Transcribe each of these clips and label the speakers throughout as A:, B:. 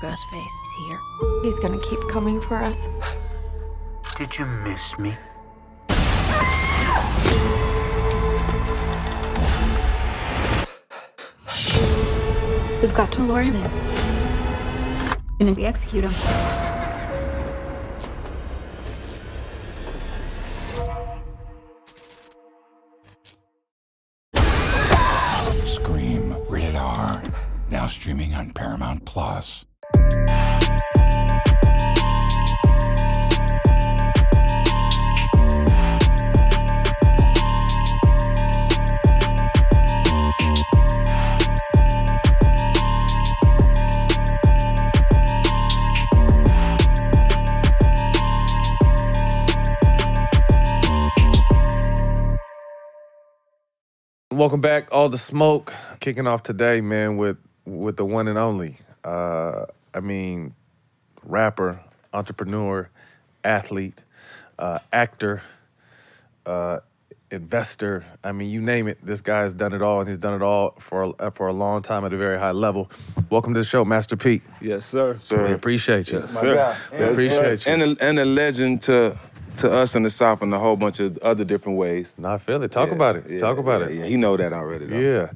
A: Ghostface here.
B: He's gonna keep coming for us.
C: Did you miss me?
A: We've got to lure him in. And we execute him.
D: Scream, rated R. Now streaming on Paramount Plus.
E: Welcome back, All the Smoke. Kicking off today, man, with the one and only. I mean, rapper, entrepreneur, athlete, actor, investor. I mean, you name it. This guy has done it all, and he's done it all for a long time at a very high level. Welcome to the show, Master P.
F: Yes, sir.
E: We appreciate you.
F: Yes, sir.
E: We appreciate you.
F: And a legend to us in the South in a whole bunch of other different ways.
E: No, I feel it. Talk about it. Talk about it.
F: Yeah, he know that already, though.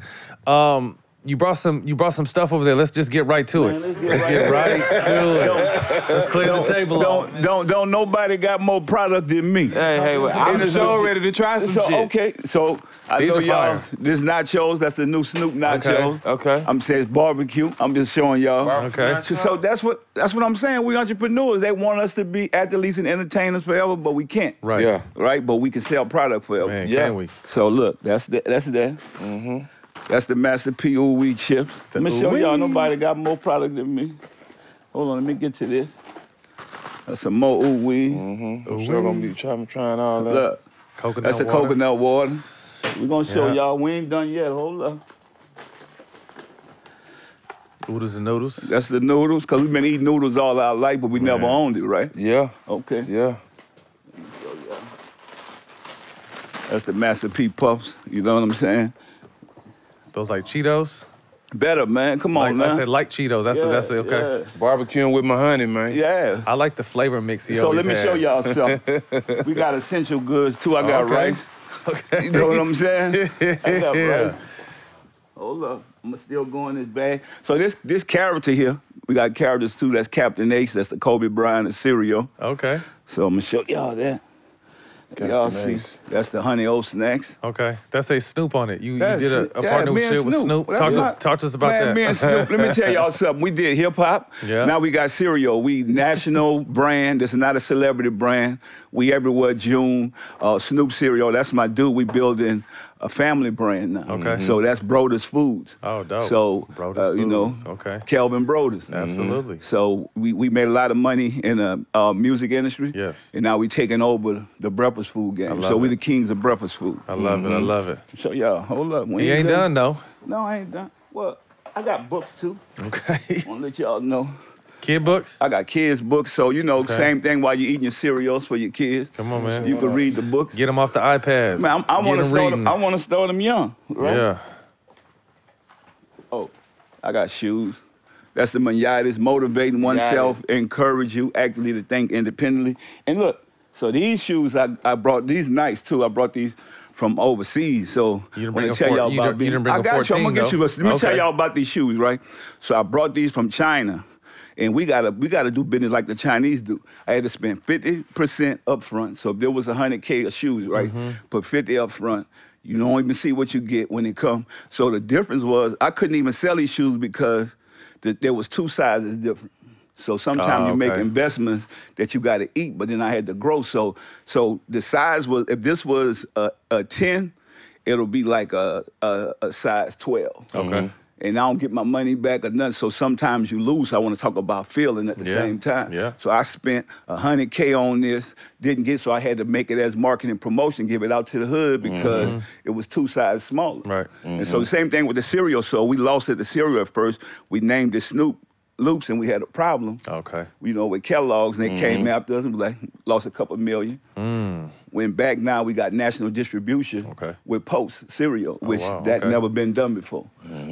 E: Yeah. You brought some stuff over there. Let's just get right to it. Let's get right to it. Let's clear the table off.
G: Don't nobody got more product than me.
F: Hey, well, I'm so ready to try some shit.
G: Okay, so I
E: These
G: know
E: are
G: y'all,
E: fire.
G: this nachos, that's the new Snoop nachos.
F: Okay.
G: I'm saying it's barbecue. I'm just showing y'all.
E: Okay.
G: So that's what I'm saying. We entrepreneurs. They want us to be athletes and entertainers forever, but we can't.
E: Right.
F: Yeah.
G: Right? But we can sell product forever.
E: Man,
G: yeah.
E: can we?
G: So look, that's there.
F: Mm-hmm.
G: That's the Master P ooh-wee chips. Let me show
E: ooh-wee.
G: y'all, nobody got more product than me. Hold on, let me get to this. That's some more ooh-wee.
F: Mm-hmm. I'm sure gonna be trying all that.
G: Look,
E: Coconut
G: that's the
E: water.
G: coconut water. We're gonna show
E: Yeah.
G: y'all, we ain't done yet, hold up.
E: Oodles and noodles.
G: That's the noodles, because we've been eating noodles all our life, but we never owned it, right?
F: Yeah.
G: Okay.
F: Yeah.
G: That's the Master P puffs, you know what I'm saying?
E: Those like Cheetos.
G: Better, man, come on, man.
E: I said like Cheetos. That's it. Okay.
F: Barbecuing with my honey, man.
G: Yeah.
E: I like the flavor mix he
G: So
E: always
G: let me show
E: has.
G: y'all something. We got essential goods too. I got
E: Okay.
G: rice.
E: Okay.
G: You know what I'm saying? I got
E: Yeah.
G: rice. Hold up, I'm gonna still go in this bag. So this character here, we got characters too. That's Captain H. That's the Kobe Bryant of cereal.
E: Okay.
G: So I'm gonna show y'all that. Y'all see,
F: Ace.
G: that's the Honey O Snacks.
E: Okay. That's a Snoop on it. You
G: That's
E: did a
G: it. Yeah,
E: partnership
G: me and
E: with Snoop.
G: That's
E: Talk to us about
G: man,
E: that.
G: Me and Snoop, let me tell y'all something. We did hip hop.
E: Yeah.
G: Now we got cereal. We national brand. This is not a celebrity brand. We everywhere. June, Snoop cereal. That's my dude. We building a family brand now.
E: Okay.
G: So that's Brothers Foods.
E: Oh, dope.
G: So
E: Brothers
G: you know,
E: Foods. Okay.
G: Kelvin Brothers.
E: Absolutely.
G: So we made a lot of money in the music industry.
E: Yes.
G: And now we taking over the breakfast food game.
E: love
G: So we
E: it.
G: the kings of breakfast food.
E: I love it. I love it.
G: So y'all, hold up. We
E: He ain't done though.
G: No, I ain't done. Well, I got books too.
E: Okay.
G: I want to let y'all know.
E: Kid books?
G: I got kids' books, so you know,
E: Okay.
G: same thing while you're eating your cereals for your kids.
E: Come on, man.
G: You can read the books.
E: Get them off the iPads.
G: Man, I
E: Get
G: want to
E: 'em
G: start
E: reading.
G: them. I want to start them young, right?
E: Yeah.
G: Oh, I got shoes. That's the Maniatis, motivating oneself, encourage you actively to think independently. And look, so these shoes I brought these nice too. I brought these from overseas. So
E: You didn't
G: I
E: bring
G: want
E: a
G: to tell y'all
E: you
G: about
E: didn't bring
G: I
E: a
G: got you. I'm
E: 14
G: gonna get you.
E: though.
G: Let me tell
E: Okay.
G: y'all about these shoes, right? So I brought these from China. And we gotta do business like the Chinese do. I had to spend 50% up front. So if there was 100K of shoes, right? Put 50 up front. You don't even see what you get when they come. So the difference was I couldn't even sell these shoes because there was two sizes different. So sometimes you make
E: okay.
G: investments that you gotta eat, but then I had to grow. So the size was, if this was a 10, it'll be like a size 12.
E: Okay.
G: And I don't get my money back or nothing. So sometimes you lose. I want to talk about feeling at the
E: Yeah,
G: same time.
E: yeah.
G: So I spent 100K on this, didn't get, so I had to make it as marketing promotion, give it out to the hood because it was two sizes smaller.
E: Right.
G: And so the same thing with the cereal. So we lost it, the cereal at first. We named it Snoop. loops and we had a problem.
E: Okay.
G: You know, with Kellogg's, and they came after us and was like, lost a couple million. Went back, now we got national distribution with Post cereal, which never been done before.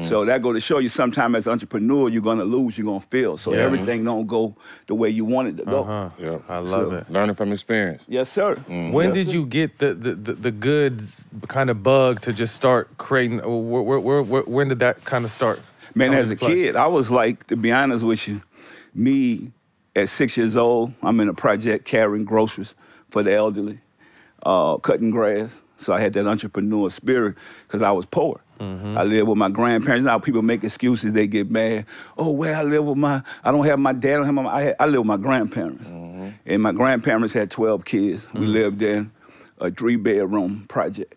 G: So that go to show you sometime as an entrepreneur, you're gonna lose, you're gonna fail. So everything don't go the way you want it to go.
F: Yep.
E: I love it.
F: Learning from experience.
G: Yes, sir.
E: When did you get the good kind of bug to just start creating? When did that kind of start?
G: Man, as a kid, I was like, to be honest with you, me at 6 years old, I'm in a project carrying groceries for the elderly, cutting grass. So I had that entrepreneur spirit because I was poor. I lived with my grandparents. Now people make excuses, they get mad. Oh, well, I don't have my dad, I don't have I live with my grandparents. And my grandparents had 12 kids. We lived in a 3-bedroom project.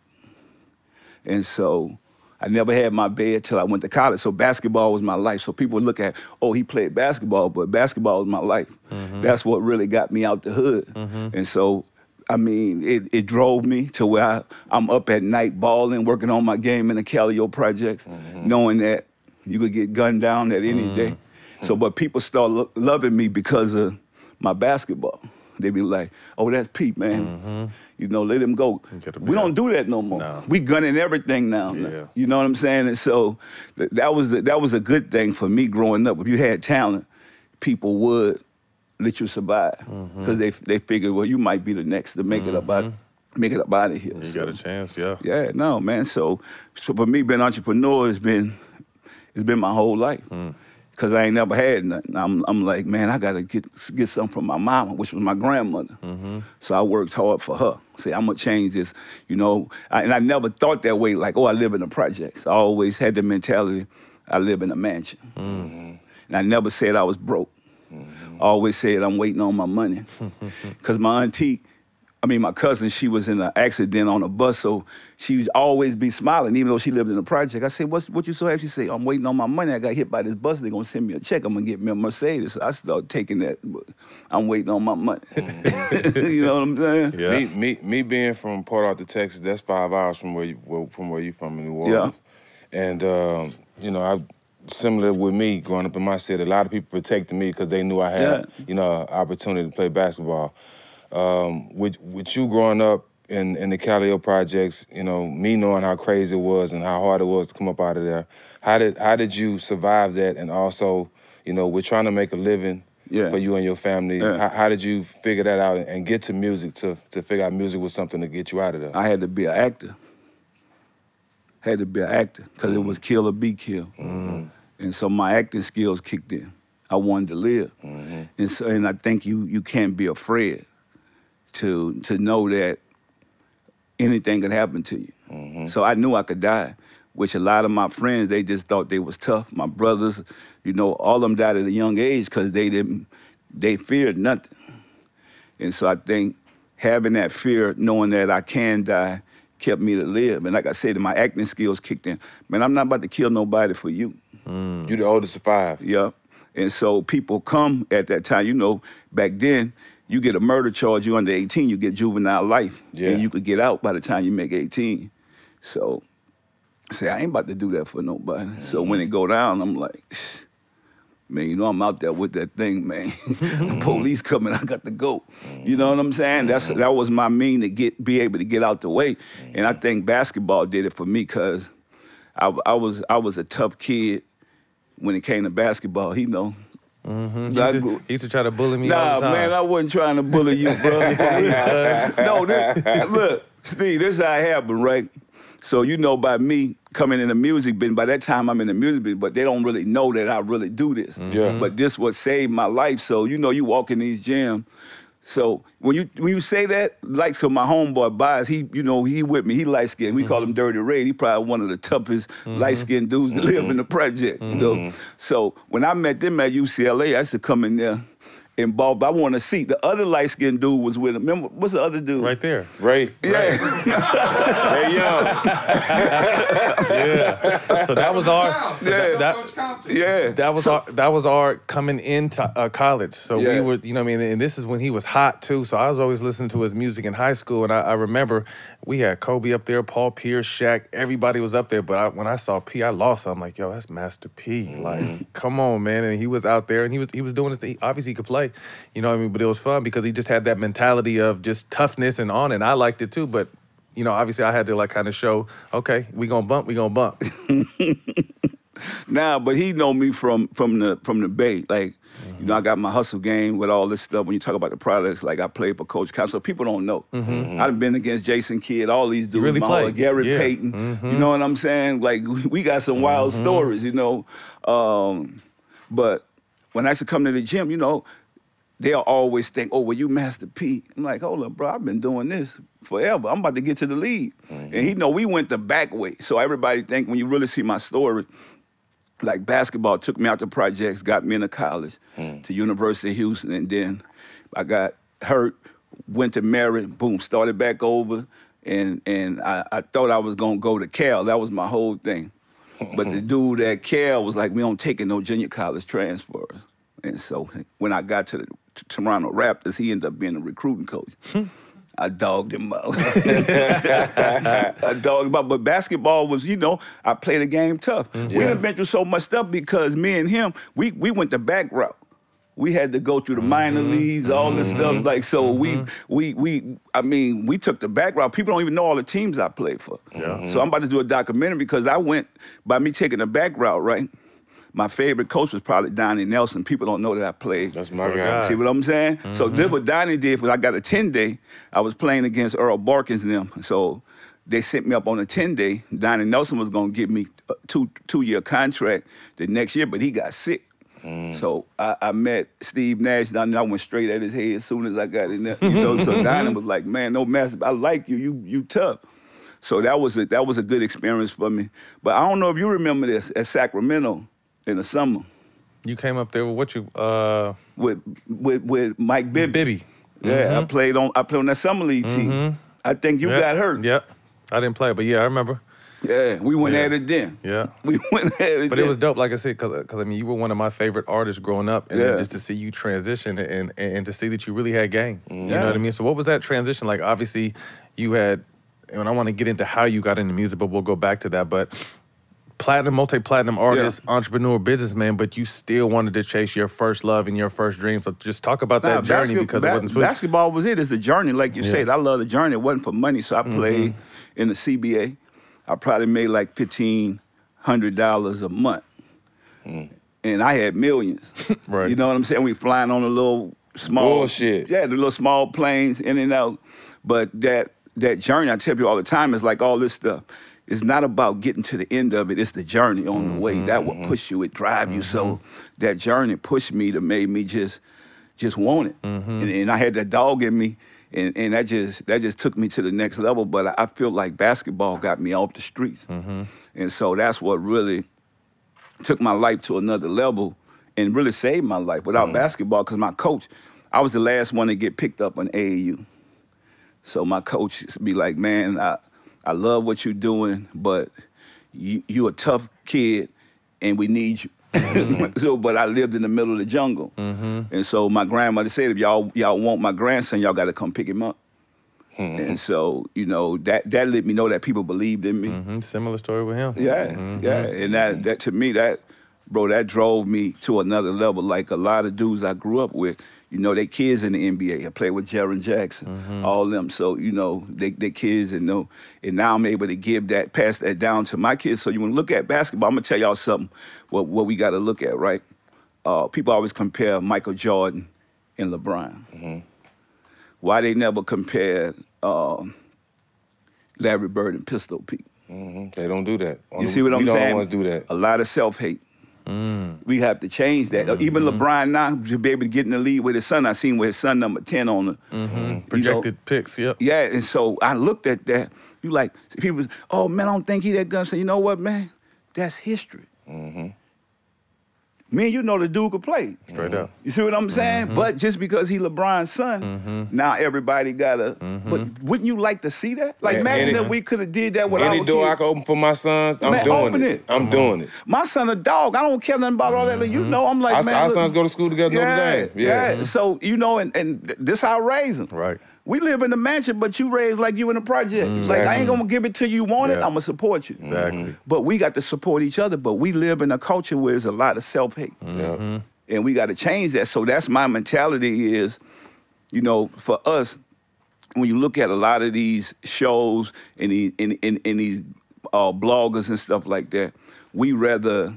G: And so I never had my bed till I went to college. So basketball was my life. So people would look at, oh, he played basketball, but basketball was my life. That's what really got me out the hood. And so, I mean, it drove me to where I'm up at night balling, working on my game in the Calio projects, knowing that you could get gunned down at any day. So, but people start loving me because of my basketball. They be like, oh, that's Pete, man. You know, let him go. We don't do that no more. No. We gunning everything now. You know what I'm saying? And so that was a good thing for me growing up. If you had talent, people would let you survive because they figured, well, you might be the next to make it up out of here.
E: You got a chance,
G: Yeah, no, man. So for me, being an entrepreneur it's been my whole life. Because I ain't never had nothing. I'm like, man, I gotta get something from my mama, which was my grandmother. So I worked hard for her. Say, I'm gonna change this, you know. And I never thought that way, like, oh, I live in the projects. I always had the mentality, I live in a mansion. And I never said I was broke. I always said I'm waiting on my money. Because my cousin, she was in an accident on a bus, so she'd always be smiling, even though she lived in a project. I said, what you so happy? She said, I'm waiting on my money. I got hit by this bus. They're going to send me a check. I'm going to get me a Mercedes. I started taking that. I'm waiting on my money. You know what I'm saying?
F: Yeah. Me being from Port Arthur, Texas, that's 5 hours from where you from in New Orleans. And, you know, similar with me growing up in my city, a lot of people protected me because they knew I had, you know, an opportunity to play basketball. With you growing up in the Calio projects, you know, me knowing how crazy it was and how hard it was to come up out of there, how did you survive that? And also, you know, we're trying to make a living for you and your family. How did you figure that out and get to music to figure out music was something to get you out of there?
G: I had to be an actor. Because it was kill or be killed. And so my acting skills kicked in. I wanted to live. And I think you can't be afraid to know that anything could happen to you. So I knew I could die, which a lot of my friends, they just thought they was tough. My brothers, you know, all of them died at a young age because they feared nothing. And so I think having that fear, knowing that I can die, kept me to live. And like I said, my acting skills kicked in. Man, I'm not about to kill nobody for you.
F: You the oldest of 5.
G: Yeah. And so people come at that time, you know, back then, you get a murder charge, you under 18, you get juvenile life. And you could get out by the time you make 18. So, say, I ain't about to do that for nobody. So when it go down, I'm like, man, you know, I'm out there with that thing, man. The police coming, I got to go. You know what I'm saying? That was my mean to be able to get out the way. And I think basketball did it for me because I was a tough kid when it came to basketball, you know.
E: He used to try to bully me all the time.
G: Nah, man, I wasn't trying to bully you, bro. No, look, Steve, this is how it happened, right? So you know by me coming in the music business, by that time I'm in the music business, but they don't really know that I really do this. But this what saved my life. So, you know, you walk in these gyms. So when you say that, like to my homeboy Bias, he with me, he light-skinned. We call him Dirty Ray. He probably one of the toughest light-skinned dudes to live in the project, you know. So when I met them at UCLA, I used to come in there in ball, but I want to see. The other light-skinned dude was with him. Remember, what's the other dude?
E: Right there.
F: Ray.
G: Yeah.
F: Ray Young.
E: Yeah. So that was our. So that was our coming into college. So we were, you know what I mean, and this is when he was hot too. So I was always listening to his music in high school, and I remember we had Kobe up there, Paul Pierce, Shaq, everybody was up there. But when I saw P, I lost. I'm like, yo, that's Master P. Like, come on, man. And he was out there, and he was doing his thing. Obviously, he could play, you know what I mean? But it was fun because he just had that mentality of just toughness and on, and I liked it too. But, you know, obviously I had to like kind of show, okay, we gonna bump.
G: Nah, but he know me from the Bay. Like, you know, I got my hustle game with all this stuff. When you talk about the products, like I played for Coach Cal, so people don't know. I've been against Jason Kidd, all these dudes.
E: Really played.
G: Gary Payton. You know what I'm saying? Like, we got some wild stories, you know. But when I used to come to the gym, you know, they'll always think, oh, well, you Master P. I'm like, hold up, bro, I've been doing this forever. I'm about to get to the league. And he know we went the back way. So everybody think when you really see my story, like basketball took me out to projects, got me into college, to University of Houston, and then I got hurt, went to Merritt, boom, started back over, and I thought I was gonna go to Cal. That was my whole thing. But the dude at Cal was like, we don't take no junior college transfers. And so when I got to the Toronto Raptors, he ended up being a recruiting coach. I dogged him out. But basketball was, you know, I played the game tough. We done been through so much stuff because me and him, we went the back route. We had to go through the minor leagues, all this stuff. Like, so we took the back route. People don't even know all the teams I played for. So I'm about to do a documentary because I went, by me taking the back route, right? My favorite coach was probably Donnie Nelson. People don't know that I played.
F: That's my guy.
G: See what I'm saying? So this what Donnie did was I got a 10-day. I was playing against Earl Barkins and them. So they sent me up on a 10-day. Donnie Nelson was going to give me a two-year contract the next year, but he got sick. So I met Steve Nash down there. I went straight at his head as soon as I got in there. You know, so Donnie was like, man, no master, I like you. You tough. So that was a good experience for me. But I don't know if you remember this at Sacramento in the summer.
E: You came up there with what you
G: with Mike Bibby. Yeah, I played on that summer league team. I think you got hurt.
E: Yep. I didn't play, but yeah, I remember.
G: Yeah, we went at it then.
E: Yeah.
G: We went at it
E: But
G: then.
E: it was dope, like I said, because I mean, you were one of my favorite artists growing up, and then just to see you transition and to see that you really had game. You know what I mean? So what was that transition like? Obviously, you had, and I want to get into how you got into music, but we'll go back to that. But platinum, multi-platinum artist, entrepreneur, businessman, but you still wanted to chase your first love and your first dream. So just talk about that journey because it wasn't smooth.
G: Basketball was it. It's the journey, like you said. I love the journey. It wasn't for money, so I played in the CBA. I probably made like $1,500 a month. And I had millions.
E: Right.
G: You know what I'm saying? We flying on a little small...
F: Bullshit.
G: Yeah, the little small planes in and out. But that journey, I tell you all the time, is like all this stuff. It's not about getting to the end of it. It's the journey on the way. That will push you. It drive you. So that journey pushed me to made me just want it. And I had that dog in me. And that just took me to the next level. But I feel like basketball got me off the streets. And so that's what really took my life to another level and really saved my life. Without basketball, because my coach, I was the last one to get picked up on AAU. So my coach would be like, man, I love what you're doing, but you a tough kid, and we need you. But I lived in the middle of the jungle. And so my grandmother said, if y'all want my grandson, y'all got to come pick him up. And so, you know, that let me know that people believed in me.
E: Similar story with him.
G: Yeah. And that to me, that drove me to another level. Like a lot of dudes I grew up with, you know, they kids in the NBA. I played with Jaren Jackson, all them. So, you know, they kids and now I'm able to pass that down to my kids. So you want to look at basketball, I'm gonna tell y'all something, what we gotta look at, right? People always compare Michael Jordan and LeBron. Why they never compared Larry Bird and Pistol Pete?
F: They don't do that.
G: You see what I'm saying?
F: We don't want to do that.
G: A lot of self-hate. We have to change that. Even LeBron now, to be able to get in the lead with his son, I seen with his son number 10 on the
E: projected picks, yep.
G: Yeah, and so I looked at that. You like, people, oh man, I don't think he that good. So you know what, man? That's history. Me and you know the dude could play.
E: Straight up.
G: You see what I'm saying? But just because he LeBron's son, now everybody gotta. But wouldn't you like to see that? Like imagine that we could have did that with our
F: Any door
G: kids.
F: I can open for my sons, I'm doing it. I'm doing it.
G: My son a dog. I don't care nothing about all that. Like, you know, I'm like, man.
F: Our
G: look,
F: sons go to school together Notre Dame.
G: Yeah. So, you know, and this how I raise them.
E: Right.
G: We live in the mansion, but you raised like you in a project. Like, I ain't gonna give it till you want it. I'm gonna support you.
E: Exactly.
G: But we got to support each other. But we live in a culture where there's a lot of self-hate. And we got to change that. So that's my mentality is, you know, for us, when you look at a lot of these shows and these bloggers and stuff like that, we rather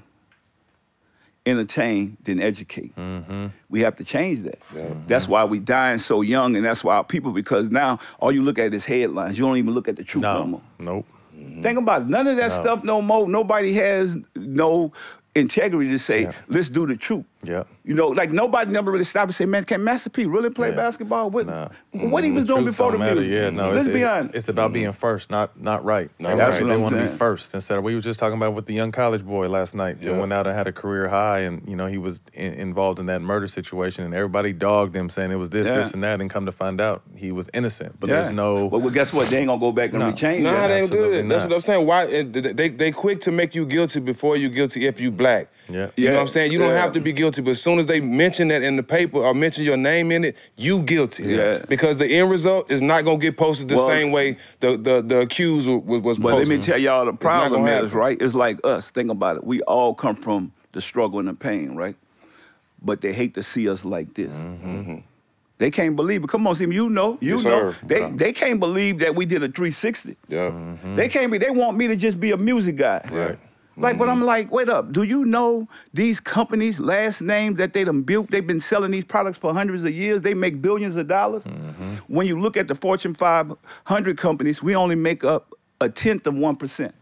G: entertain than educate. We have to change that. That's why we dying so young, and that's why our people, because now all you look at is headlines. You don't even look at the truth no more.
E: Nope.
G: Think about it. None of that stuff no more. Nobody has no integrity to say, let's do the truth.
E: Yeah.
G: You know, like nobody never really stopped and say, man, can Master P really play basketball? What he was doing before the music?
E: Yeah, no,
G: let's be honest.
E: It's about being first, not right.
G: That's what
E: they
G: I'm
E: want to be
G: saying.
E: first instead of, we were just talking about with the young college boy last night that went out and had a career high, and you know he was involved in that murder situation, and everybody dogged him saying it was this and that, and come to find out he was innocent. But there's no.
G: But well, guess what? They ain't gonna go back and rechange that.
F: No, they ain't do it. That's
E: not.
F: what I'm saying. Why they quick to make you guilty before you guilty if you black.
E: Yeah.
F: You know what I'm saying? You don't have to be guilty, but as soon as they mention that in the paper or mention your name in it, you guilty.
G: Yeah.
F: Because the end result is not gonna get posted the same way the accused was posted.
G: But let me tell y'all the problem
F: gonna
G: is,
F: happen.
G: right? It's like us. Think about it. We all come from the struggle and the pain, right? But they hate to see us like this. They can't believe it. Come on, see, you know.
F: Yes,
G: Know.
F: sir.
G: They can't believe that we did a 360.
F: Yeah.
G: They can't be. They want me to just be a music guy.
F: Right.
G: Like, but I'm like, wait up. Do you know these companies' last names that they done built? They've been selling these products for hundreds of years. They make billions of dollars. When you look at the Fortune 500 companies, we only make up 1/10 of 1%.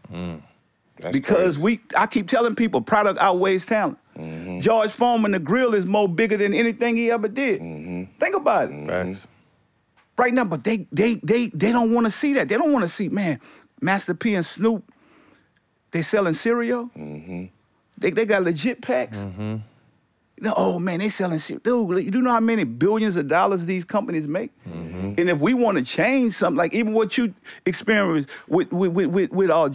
F: That's
G: Because
F: crazy.
G: I keep telling people, product outweighs talent. George Foreman, the grill is more bigger than anything he ever did. Think about it.
E: Facts.
G: Right now, but they don't want to see that. They don't want to see, man, Master P and Snoop, they selling cereal. They got legit packs. Oh man, they selling cereal. Dude, you know how many billions of dollars these companies make? And if we want to change something, like even what you experienced with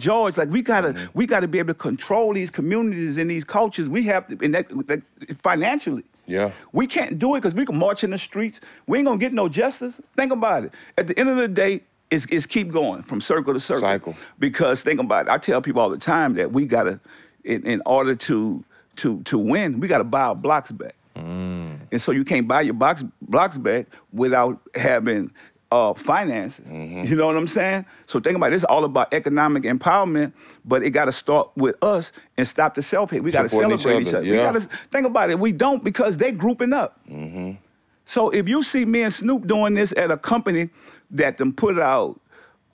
G: George, like we gotta be able to control these communities and these cultures. We have to, and that financially.
F: Yeah.
G: We can't do it because we can march in the streets. We ain't gonna get no justice. Think about it. At the end of the day, it's keep going from circle to circle.
F: Cycle.
G: Because think about it. I tell people all the time that we gotta, in order to win, we gotta buy our blocks back. And so you can't buy your blocks back without having finances. You know what I'm saying? So think about it. It's all about economic empowerment, but it got to start with us and stop the self-hate. We got to
F: Supporting
G: celebrate
F: each
G: each
F: other,
G: other. We
F: yeah.
G: got to think about it. We don't because they grouping up. So if you see me and Snoop doing this at a company that them put out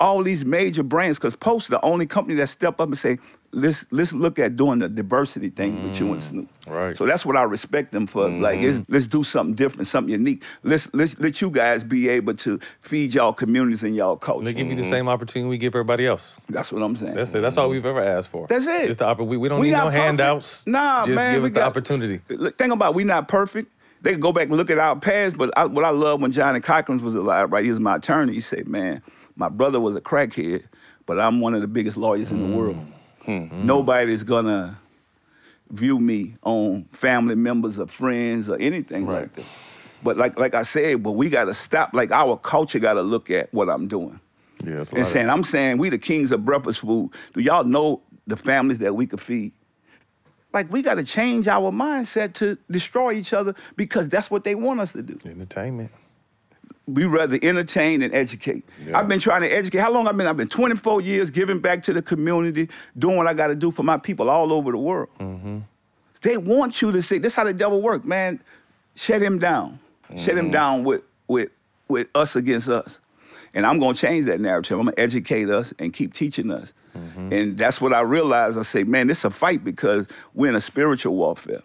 G: all these major brands, because Post the only company that step up and say, let's look at doing the diversity thing with you and Snoop.
E: Right.
G: So that's what I respect them for. Like, let's do something different, something unique. Let's let you guys be able to feed y'all communities and y'all culture.
E: They give you the same opportunity we give everybody else.
G: That's what I'm saying.
E: That's it. That's all we've ever asked for.
G: That's it.
E: Just the we don't
G: We
E: need
G: not
E: no
G: perfect.
E: handouts.
G: Nah,
E: just
G: man,
E: give
G: we
E: us the
G: got-
E: opportunity.
G: Look, think about it, we not perfect. They can go back and look at our past, but what I love when Johnny Cochran was alive, right? He was my attorney. He said, man, my brother was a crackhead, but I'm one of the biggest lawyers in the world. Nobody's gonna view me on family members or friends or anything like that. But like I said, but we gotta stop, like our culture gotta look at what I'm doing.
E: Yeah, it's a
G: And
E: lot
G: saying, I'm saying we the kings of breakfast food. Do y'all know the families that we could feed? Like, we got to change our mindset to destroy each other because that's what they want us to do.
E: entertainment.
G: We rather entertain than educate.
F: Yeah.
G: I've been trying to educate. How long I've been 24 years giving back to the community, doing what I got to do for my people all over the world. They want you to say, this is how the devil works, man. Shut him down. Shut him down with us against us. And I'm going to change that narrative. I'm going to educate us and keep teaching us. And that's what I realized. I say, man, this is a fight because we're in a spiritual warfare.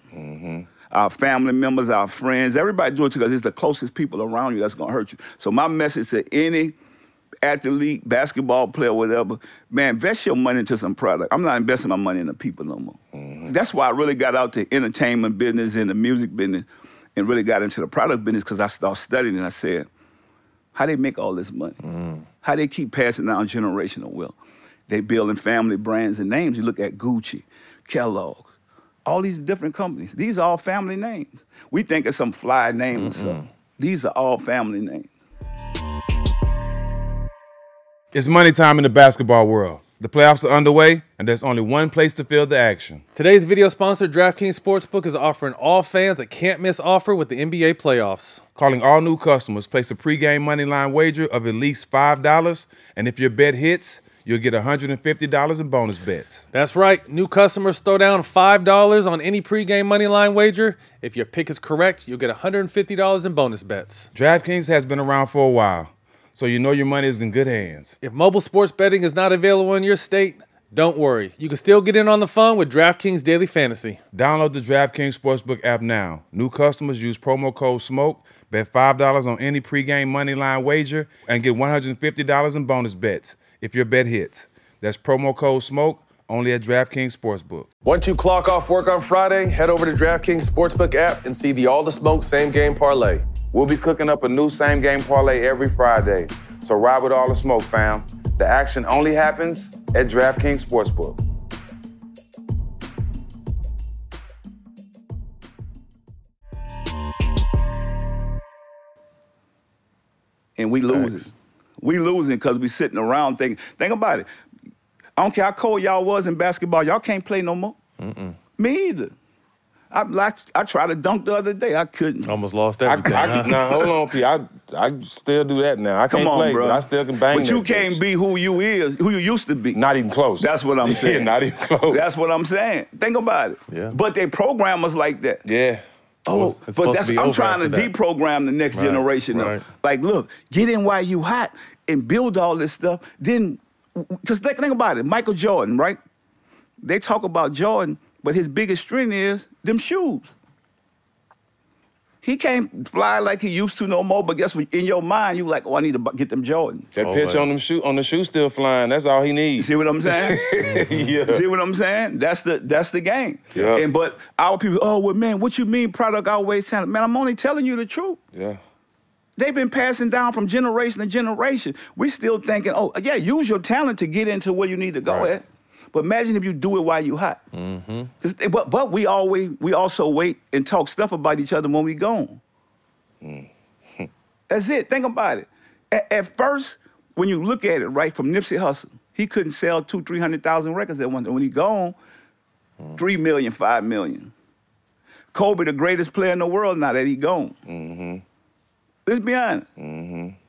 G: Our family members, our friends, everybody do it because it's the closest people around you that's going to hurt you. So my message to any athlete, basketball player, whatever, man, invest your money into some product. I'm not investing my money in the people no more. That's why I really got out to entertainment business and the music business and really got into the product business because I started studying and I said, how they make all this money? How they keep passing down generational wealth? They building family brands and names. You look at Gucci, Kellogg's, all these different companies. These are all family names. We think it's some fly name or something. These are all family names.
H: It's money time in the basketball world. The playoffs are underway, and there's only one place to feel the action.
E: Today's video sponsor, DraftKings Sportsbook, is offering all fans a can't-miss offer with the NBA playoffs.
H: Calling all new customers, place a pregame moneyline wager of at least $5, and if your bet hits, you'll get $150 in bonus bets.
E: That's right. New customers throw down $5 on any pregame moneyline wager. If your pick is correct, you'll get $150 in bonus bets.
H: DraftKings has been around for a while, so you know your money is in good hands.
E: If mobile sports betting is not available in your state, don't worry. You can still get in on the fun with DraftKings Daily Fantasy.
H: Download the DraftKings Sportsbook app now. New customers use promo code SMOKE, bet $5 on any pregame moneyline wager, and get $150 in bonus bets if your bet hits. That's promo code SMOKE, only at DraftKings Sportsbook.
E: Once you clock off work on Friday, head over to DraftKings Sportsbook app and see the All the Smoke Same Game Parlay.
F: We'll be cooking up a new same-game parlay every Friday, so ride with all the smoke, fam. The action only happens at DraftKings Sportsbook.
G: And we losing. We losing because we sitting around thinking. Think about it. I don't care how cold y'all was in basketball. Y'all can't play no more. Me either. I tried to dunk the other day. I couldn't.
E: Almost lost everything.
F: Now, hold on, P. I still do that now. I can't play, bro. But I still can bang.
G: But you can't be who you used to be.
F: Not even close.
G: That's what I'm saying.
F: Not even close.
G: That's what I'm saying. Think about it.
E: Yeah.
G: But they program us like that.
F: Yeah.
G: Oh, but I'm trying to deprogram the next generation. Right. Like, look, get in while you hot and build all this stuff. Then, because think about it. Michael Jordan, right? They talk about Jordan, but his biggest strength is them shoes. He can't fly like he used to no more, but guess what? In your mind, you like, oh, I need to get them Jordans.
F: That pitch on the shoe still flying. That's all he needs.
G: See what I'm saying?
F: Yeah.
G: See what I'm saying? That's the game.
F: Yeah.
G: But our people, oh, well, man, what you mean product always talent? Man, I'm only telling you the truth.
F: Yeah.
G: They've been passing down from generation to generation. We still thinking, oh, yeah, use your talent to get into where you need to go at. But imagine if you do it while you hot. But we also wait and talk stuff about each other when we gone. That's it. Think about it. At first, when you look at it, right, from Nipsey Hussle, he couldn't sell 200,000-300,000 records at once. And when he gone, 3 million, 5 million. Kobe, the greatest player in the world now that he gone. Let's be honest.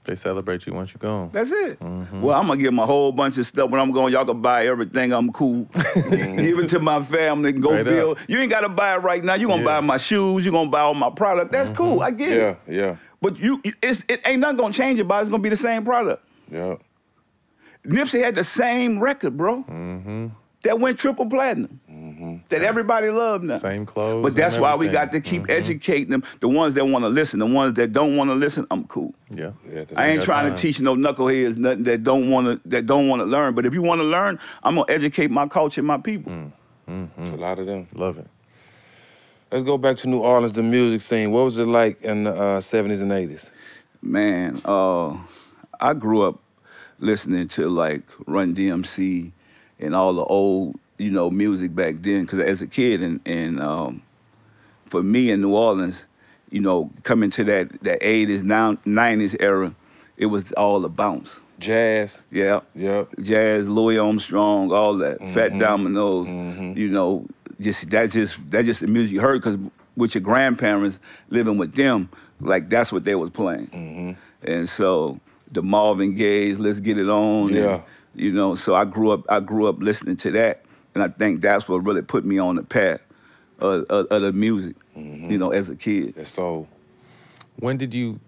E: They celebrate you once you're gone.
G: That's it. Well, I'm going to give them a whole bunch of stuff. When I'm going, y'all can buy everything. I'm cool. Give it to my family and go
E: Straight
G: build.
E: up.
G: You ain't got to buy it right now. You're going to buy my shoes. You're going to buy all my product. That's cool. I get it.
F: Yeah.
G: But it ain't nothing going to change about it. It's going to be the same product.
F: Yeah.
G: Nipsey had the same record, bro. That went triple platinum. That everybody loved now.
E: Same clothes.
G: But that's why we got to keep educating them. The ones that want to listen. The ones that don't want to listen, I'm cool.
E: Yeah.
G: I ain't trying to teach no knuckleheads nothing that don't want to learn. But if you want to learn, I'm gonna educate my culture and my people.
F: A lot of them.
E: Love it.
F: Let's go back to New Orleans, the music scene. What was it like in the 70s and 80s?
G: Man, I grew up listening to like Run DMC and all the old, music back then. Because as a kid, and for me in New Orleans, coming to that 80s, 90s era, it was all the bounce.
F: Jazz.
G: Yeah.
F: Yep.
G: Jazz, Louis Armstrong, all that. Fat Dominoes. That's just the music you heard because with your grandparents living with them, like that's what they was playing. And so the Marvin Gaye's, Let's Get It On.
F: Yeah.
G: And, so I grew up listening to that, and I think that's what really put me on the path of the music, as a kid.
F: That's so.
E: When did you,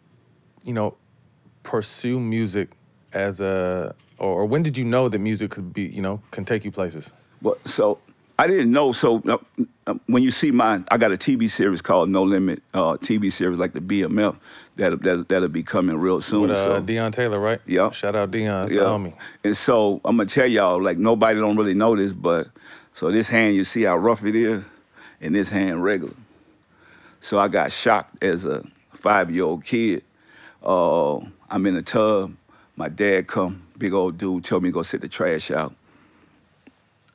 E: pursue music as or when did you know that music could be, can take you places?
G: Well, so I didn't know. So when you see I got a TV series called No Limit, TV series like the BMF, that'll be coming real soon.
E: With
G: so.
E: Deion Taylor, right?
G: Yeah.
E: Shout out Deion, that's the homie.
G: And so I'm gonna tell y'all, like nobody don't really know this, but so this hand, you see how rough it is, and this hand regular. So I got shocked as a 5-year-old kid. I'm in the tub. My dad come, big old dude, told me to go sit the trash out.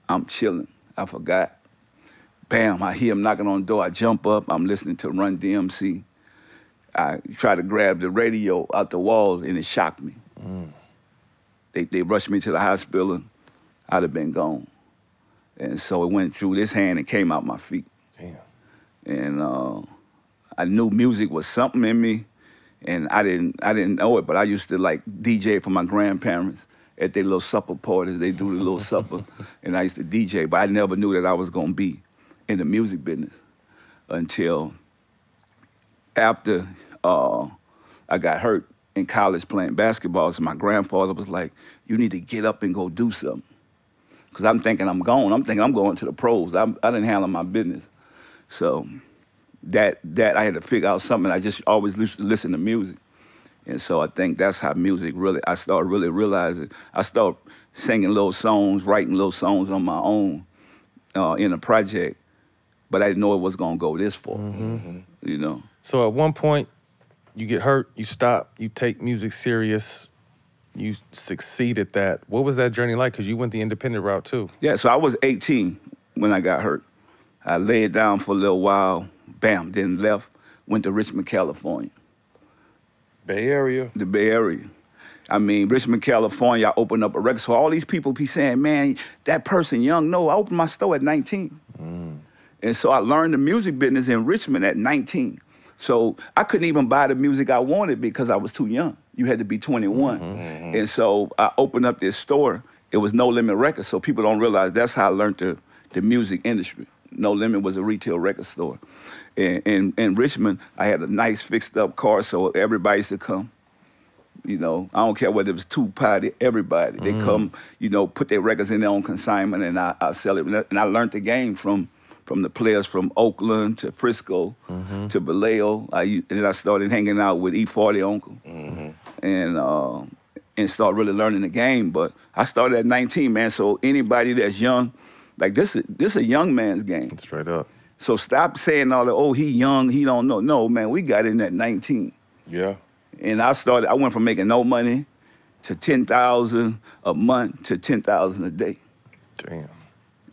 G: I'm chilling. I forgot. Bam, I hear him knocking on the door. I jump up. I'm listening to Run DMC. I try to grab the radio out the wall, and it shocked me. They rushed me to the hospital. I'd have been gone. And so it went through this hand and came out my feet.
E: Damn.
G: And I knew music was something in me, and I didn't know it, but I used to like DJ for my grandparents at their little supper parties. They do the little supper, and I used to DJ, but I never knew that I was gonna be in the music business until after I got hurt in college playing basketball. So my grandfather was like, you need to get up and go do something. Because I'm thinking I'm gone. I'm thinking I'm going to the pros. I didn't handle my business. So that I had to figure out something. I just always used to listen to music. And so I think that's how music I started really realizing. I started singing little songs, writing little songs on my own in a project, but I didn't know it was gonna go this far, you know?
E: So at one point, you get hurt, you stop, you take music serious, you succeed at that. What was that journey like? Because you went the independent route too.
G: Yeah, so I was 18 when I got hurt. I laid down for a little while, bam, then left, went to Richmond, California.
F: Bay Area?
G: The Bay Area. I mean, Richmond, California, I opened up a record store. All these people be saying, man, that person young. No, I opened my store at 19. And so I learned the music business in Richmond at 19. So I couldn't even buy the music I wanted because I was too young. You had to be 21. And so I opened up this store. It was No Limit Records, so people don't realize that's how I learned the music industry. No Limit was a retail record store. In Richmond, I had a nice fixed up car, so everybody used to come. You know, I don't care whether it was Tupac, everybody. They come, you know, put their records in their own consignment, and I sell it. And I learned the game from the players from Oakland to Frisco to Vallejo. And then I started hanging out with E40 Uncle and start really learning the game. But I started at 19, man, so anybody that's young, like this a young man's game.
E: Straight up.
G: So stop saying all that, oh, he young, he don't know. No, man, we got in at 19.
F: Yeah.
G: And I went from making no money to $10,000 a month to $10,000 a day.
E: Damn.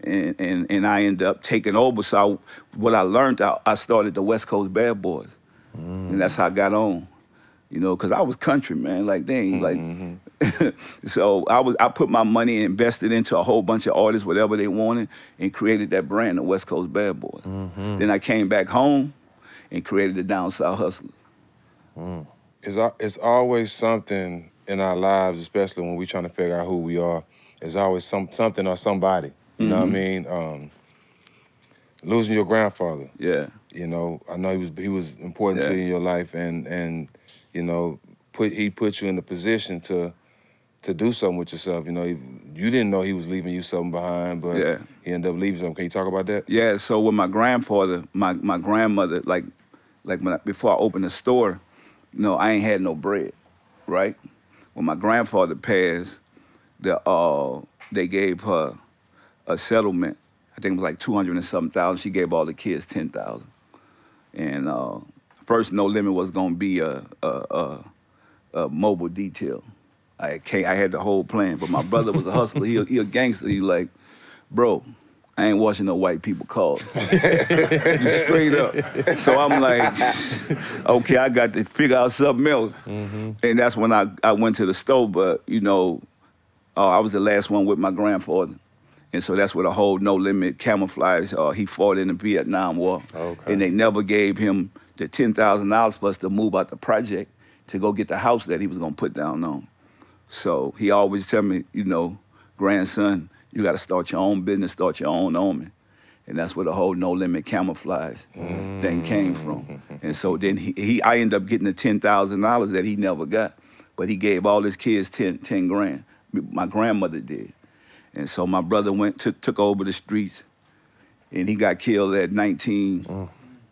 G: And I ended up taking over. So what I learned, I started the West Coast Bad Boys. And that's how I got on. You know, because I was country, man. Like, they ain't like... So I put my money and invested into a whole bunch of artists, whatever they wanted, and created that brand, the West Coast Bad Boys. Then I came back home and created the Down South Hustlers.
F: It's always something in our lives, especially when we're trying to figure out who we are. It's always something or somebody. You know what I mean? Losing your grandfather.
G: Yeah.
F: You know, I know he was important to you in your life, and you know, he put you in a position to do something with yourself. You know, you didn't know he was leaving you something behind, but he ended up leaving something. Can you talk about that?
G: Yeah. So with my grandfather, my grandmother, like before I opened the store, you know, I ain't had no bread, right? When my grandfather passed, they gave her a settlement. I think it was like 200 and something thousand. She gave all the kids 10,000. And first, No Limit was gonna be a mobile detail. I had the whole plan, but my brother was a hustler. He a gangster. He like, bro, I ain't washing no white people cars. Straight up. So I'm like, okay, I got to figure out something else. And that's when I went to the store, but you know, I was the last one with my grandfather. And so that's where the whole No Limit camouflage, he fought in the Vietnam War. Okay. And they never gave him the $10,000 for us to move out the project to go get the house that he was gonna put down on. So he always tell me, you know, grandson, you gotta start your own business, start your own army. And that's where the whole No Limit camouflage thing came from. And so then I ended up getting the $10,000 that he never got, but he gave all his kids 10 grand. My grandmother did. And so my brother took over the streets, and he got killed at 19.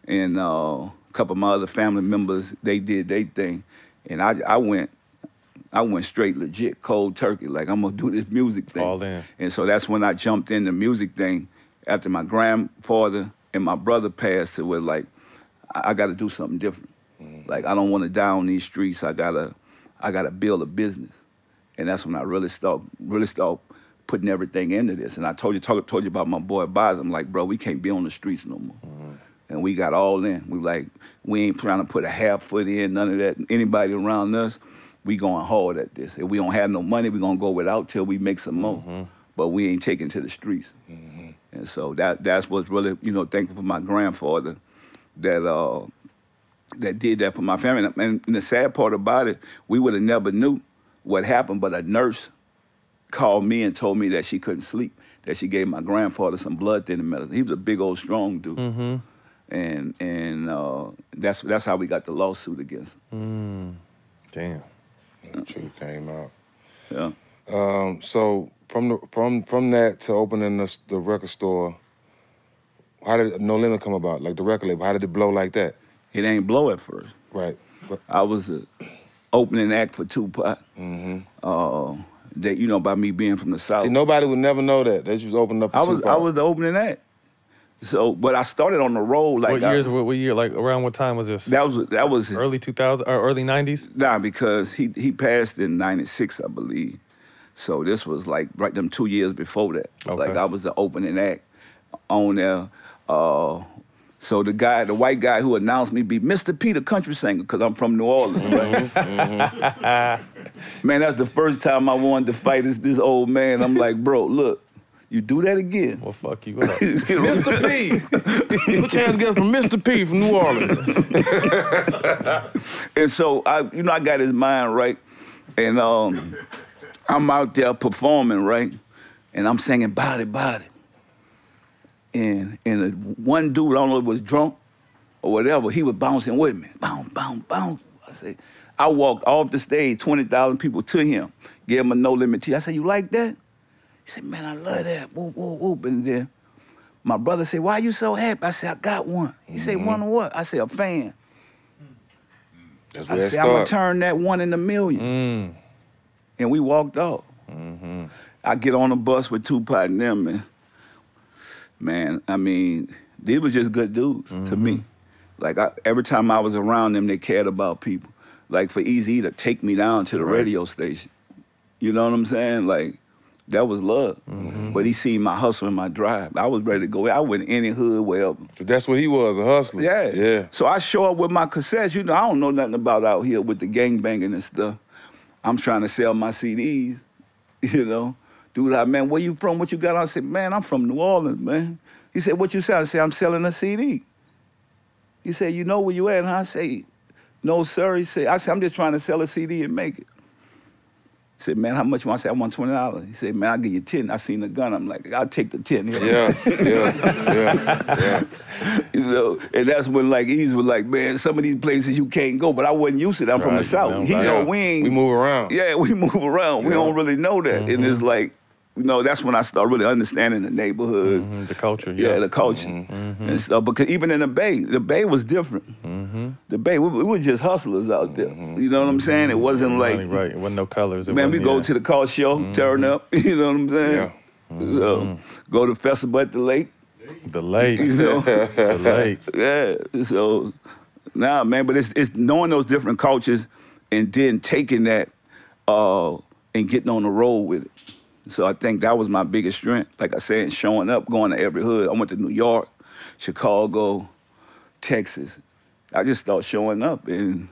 G: And a couple of my other family members, they did their thing. And I went straight legit cold turkey, like I'm gonna do this music thing.
E: All in.
G: And so that's when I jumped in the music thing after my grandfather and my brother passed, to where like, I gotta do something different. Like I don't wanna die on these streets, I gotta build a business. And that's when I really start putting everything into this. And I told you about my boy Boz. I'm like, bro, we can't be on the streets no more. And we got all in. We ain't trying to put a half foot in, none of that. Anybody around us, we going hard at this. If we don't have no money, we gonna go without till we make some more. But we ain't taking to the streets. And so that's what's really, thankful for my grandfather that did that for my family. And the sad part about it, we would have never knew what happened, but a nurse called me and told me that she couldn't sleep, that she gave my grandfather some blood thinning medicine. He was a big old strong dude. And that's how we got the lawsuit against him.
E: Damn.
F: The truth came out.
G: Yeah.
F: So from that to opening the record store, how did No Limit come about? Like the record label, how did it blow like that?
G: It ain't blow at first.
F: Right.
G: I was the opening act for Tupac. That by me being from the South.
F: See, nobody would never know that you was opening up.
G: I was the opening act. So, but I started on the road like.
E: What year? Like around what time was this?
G: That was
E: early 2000 or early 90s.
G: Nah, because he passed in '96, I believe. So this was like right them 2 years before that.
E: Okay.
G: Like I was the opening act on there. So the white guy who announced me be Mr. P, the country singer, because I'm from New Orleans, right? Man, that's the first time I wanted to fight this old man. I'm like, bro, look, you do that again.
E: Well, fuck you up.
F: Mr. P. Put your hands together for Mr. P from New Orleans.
G: And so I got his mind right, and I'm out there performing, right, and I'm singing "Body, Body." And one dude, I don't know if it was drunk or whatever, he was bouncing with me. Bounce, bounce, bounce. I walked off the stage, 20,000 people to him, gave him a No Limit T. I said, you like that? He said, man, I love that. Whoop, whoop, whoop. And then my brother said, why you so happy? I said, I got one. He said, one of what? I said, a fan.
F: That's where
G: I said, I'm going to turn that one in a million. And we walked off. I get on the bus with Tupac and them, and man, I mean, they was just good dudes to me. Like, every time I was around them, they cared about people. Like, for Eazy-E to take me down to the radio station. You know what I'm saying? Like, that was love. But he seen my hustle and my drive. I was ready to go. I went any hood, wherever.
F: That's what he was, a hustler.
G: Yeah. So I show up with my cassettes. I don't know nothing about out here with the gangbanging and stuff. I'm trying to sell my CDs, Dude, man, where you from? What you got on? I said, man, I'm from New Orleans, man. He said, what you selling? I said, I'm selling a CD. He said, you know where you at, huh? I say, no, sir. I said, I'm just trying to sell a CD and make it. He said, man, how much you want? I said, I want $20. He said, man, I'll give you 10. I seen the gun. I'm like, I'll take the 10.
F: Yeah.
G: And that's when like Eazy was like, man, some of these places you can't go, but I wasn't used to that. I'm from the South. He know we
F: move around.
G: Yeah, we move around. We don't really know that. And it's like, that's when I started really understanding the neighborhoods.
E: The culture,
G: yeah. The culture. And stuff. Because even in the Bay was different. The Bay, we were just hustlers out there. You know what I'm saying? It wasn't like...
E: Right, it wasn't no colors.
G: Man, we go to the car show, turn up, you know what I'm saying? Yeah. So, go to festival at the lake.
E: The lake. The lake.
G: Yeah, so, man, but it's knowing those different cultures and then taking that and getting on the road with it. So I think that was my biggest strength. Like I said, showing up, going to every hood. I went to New York, Chicago, Texas. I just started showing up. And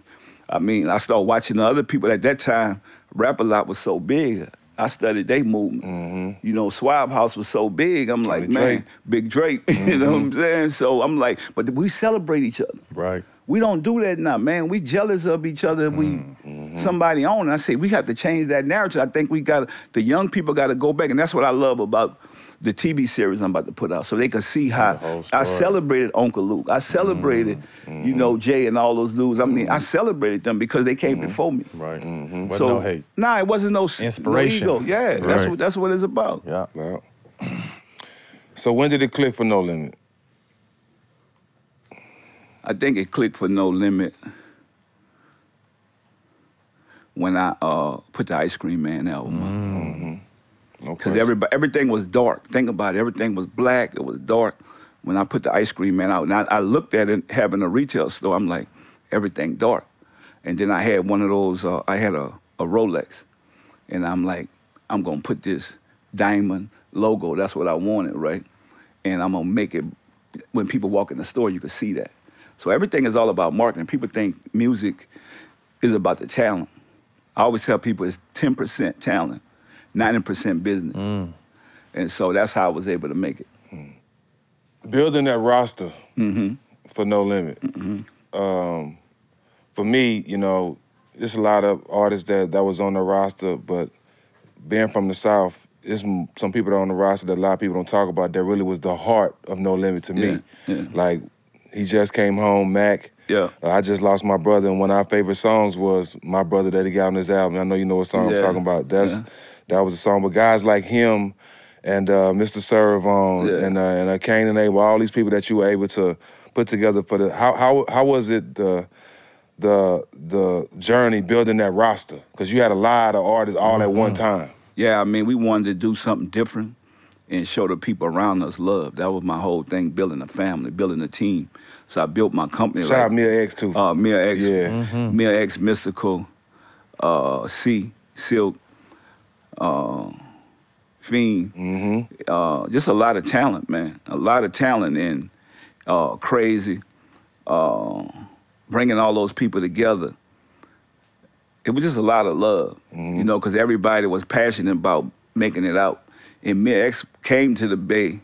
G: I started watching the other people. At that time, Rap-A-Lot was so big. I studied their movement. Swab House was so big. I'm like, man, Big Drake. You know what I'm saying? So I'm like, but we celebrate each other.
E: Right.
G: We don't do that now, man. We jealous of each other. We somebody on. And I say we have to change that narrative. I think the young people got to go back, and that's what I love about the TV series I'm about to put out, so they can see how I celebrated Uncle Luke. I celebrated, Jay and all those dudes. I celebrated them because they came before me.
E: Right. Wasn't
G: So
E: no hate.
G: Nah, it wasn't no
E: inspiration.
G: No ego. Yeah,
E: right.
G: that's what it's about.
E: Yeah.
F: Well. So when did it click for No Limit?
G: I think it clicked for No Limit when I put the Ice Cream Man album on. Because everything was dark. Think about it. Everything was black. It was dark. When I put the Ice Cream Man out, and I looked at it having a retail store, I'm like, everything dark. And then I had one of those, I had a Rolex. And I'm like, I'm going to put this diamond logo. That's what I wanted, right? And I'm going to make it, when people walk in the store, you can see that. So everything is all about marketing. People think music is about the talent. I always tell people it's 10% talent, 90% business. And so that's how I was able to make it.
F: Building that roster for No Limit. For me, you know, there's a lot of artists that was on the roster, but being from the South, there's some people that are on the roster that a lot of people don't talk about that really was the heart of No Limit to me. Like, he just came home, Mac. I just lost my brother, and one of our favorite songs was My Brother that he got on his album. I know you know what song I'm talking about. That was a song. But guys like him and Mr. Servon and Kane and Abel, all these people that you were able to put together for the how was it the journey building that roster? Because you had a lot of artists all at one time.
G: Yeah, I mean, we wanted to do something different and show the people around us love. That was my whole thing, building a family, building a team. So I built my company.
F: Shout out Mia X too.
G: Mia X, Mia X, Mystical, C, Silk, Fiend. Just a lot of talent, man. A lot of talent and Crazy. Bringing all those people together. It was just a lot of love, you know, because everybody was passionate about making it out. And Mia X came to the Bay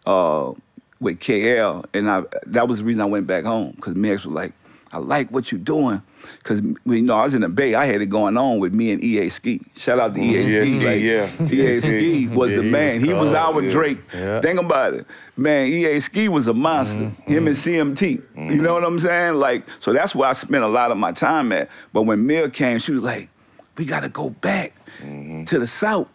G: with KL, and that was the reason I went back home, because Mia X was like, I like what you're doing. Because, you know, I was in the Bay, I had it going on with me and Eazy-E. Shout out to Eazy-E. Eazy-E was the man. He was our Drake. Think about it. Man, Eazy-E was a monster. Him and CMT. You know what I'm saying? Like, so that's where I spent a lot of my time at. But when Mia came, she was like, we got to go back to the South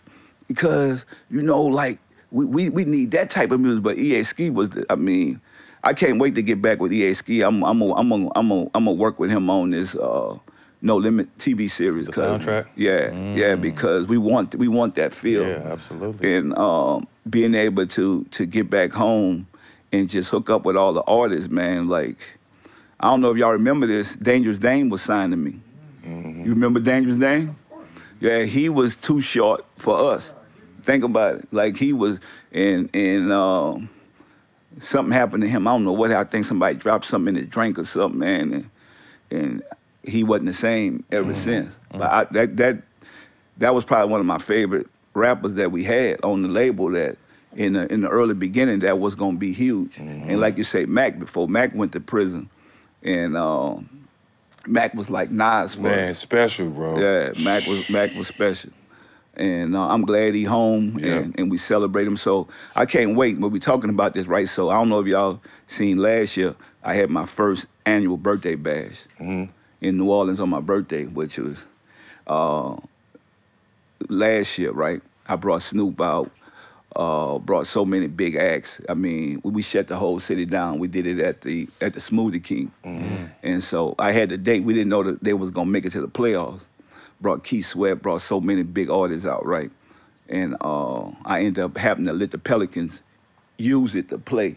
G: because, you know, like, we need that type of music. But Eazy-E was, I mean, I can't wait to get back with Eazy-E. I'm gonna work with him on this No Limit TV series.
E: The soundtrack.
G: Yeah, because we want that feel.
E: Yeah, absolutely.
G: And being able to get back home and just hook up with all the artists, man. Like, I don't know if y'all remember this. Dangerous Dame was signed to me. You remember Dangerous Dame? Yeah, he was too short for us. Think about it. Like, he was in something happened to him. I don't know what. I think somebody dropped something in his drink or something, man, and he wasn't the same ever since. But that was probably one of my favorite rappers that we had on the label. That in the early beginning, that was gonna be huge. And like you say, Mac, before Mac went to prison, and Mac was like Nas for us.
F: Special, bro.
G: Yeah, Mac was special. And I'm glad he home, and we celebrate him. So I can't wait. We'll be talking about this, right? So I don't know if y'all seen last year, I had my first annual birthday bash in New Orleans on my birthday, which was last year, right? I brought Snoop out, brought so many big acts. I mean, we shut the whole city down. We did it at the Smoothie King. And so I had the date. We didn't know that they was gonna make it to the playoffs. Brought Keith Sweat, brought so many big artists out, right? And I ended up having to let the Pelicans use it to play.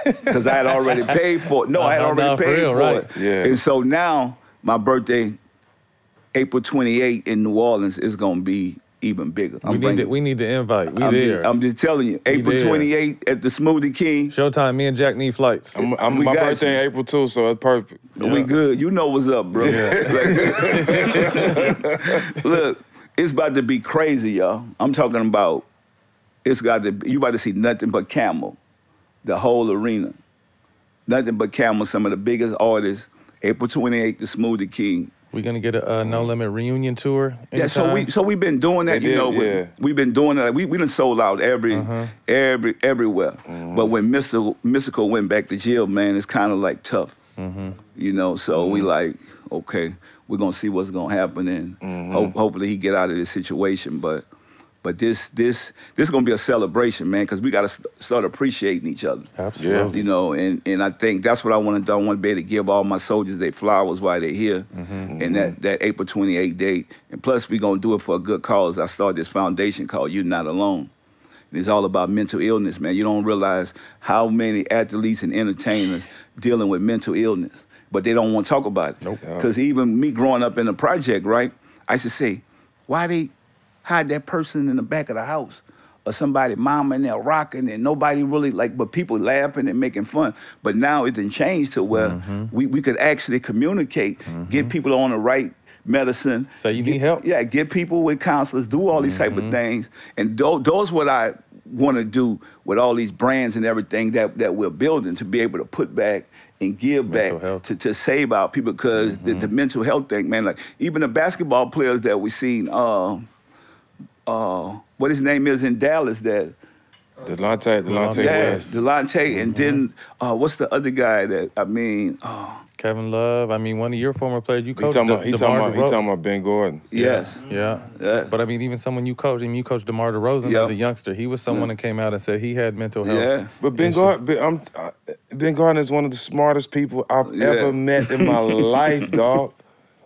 G: Because I had already paid for it. No, I had already paid for it.
F: Yeah.
G: And so now, my birthday, April 28th in New Orleans, is going to be even bigger.
E: We need the invite. There.
G: I'm just telling you, April 28th at the Smoothie King.
E: Showtime, me and Jack need flights.
F: My birthday in April too, so it's perfect.
G: We good. You know what's up, bro. Look, it's about to be crazy, y'all. I'm talking about, you about to see nothing but Camel, the whole arena. Nothing but Camel, some of the biggest artists. April 28th, the Smoothie King.
E: We're gonna get a No Limit reunion tour.
G: Anytime? Yeah, so we've been doing that. We've been doing that. We done sold out everywhere. But when Mystical went back to jail, man, it's kind of like tough. You know, so we like, okay, we're gonna see what's gonna happen, and hopefully he get out of this situation. But But this gonna be a celebration, man, because we gotta start appreciating each other.
E: Absolutely.
G: You know, and I think that's what I want to do. I want to be able to give all my soldiers their flowers while they're here, and that April 28th date. And plus, we gonna do it for a good cause. I started this foundation called You're Not Alone. And it's all about mental illness, man. You don't realize how many athletes and entertainers dealing with mental illness, but they don't want to talk about it.
E: Nope.
G: Because even me growing up in the project, right, I used to say, why they hide that person in the back of the house? Or somebody mama in there rocking and nobody really but people laughing and making fun. But now it done changed to where we could actually communicate, get people on the right medicine.
E: So you need help?
G: Yeah, get people with counselors, do all these type of things. And those what I want to do with all these brands and everything that we're building, to be able to put back and give back to save our people, because the mental health thing, man, like even the basketball players that we seen, what his name is in Dallas, that
F: Delonte West.
G: Delonte, and then what's the other guy
E: Kevin Love. I mean, one of your former players you coached.
F: He talking about Ben Gordon.
G: Yes.
E: Yeah. But I mean, even someone you coached, you coached DeMar DeRozan as a youngster. He was someone that came out and said he had mental health.
G: Yeah.
F: But Ben Gordon is one of the smartest people I've ever met in my life, dog.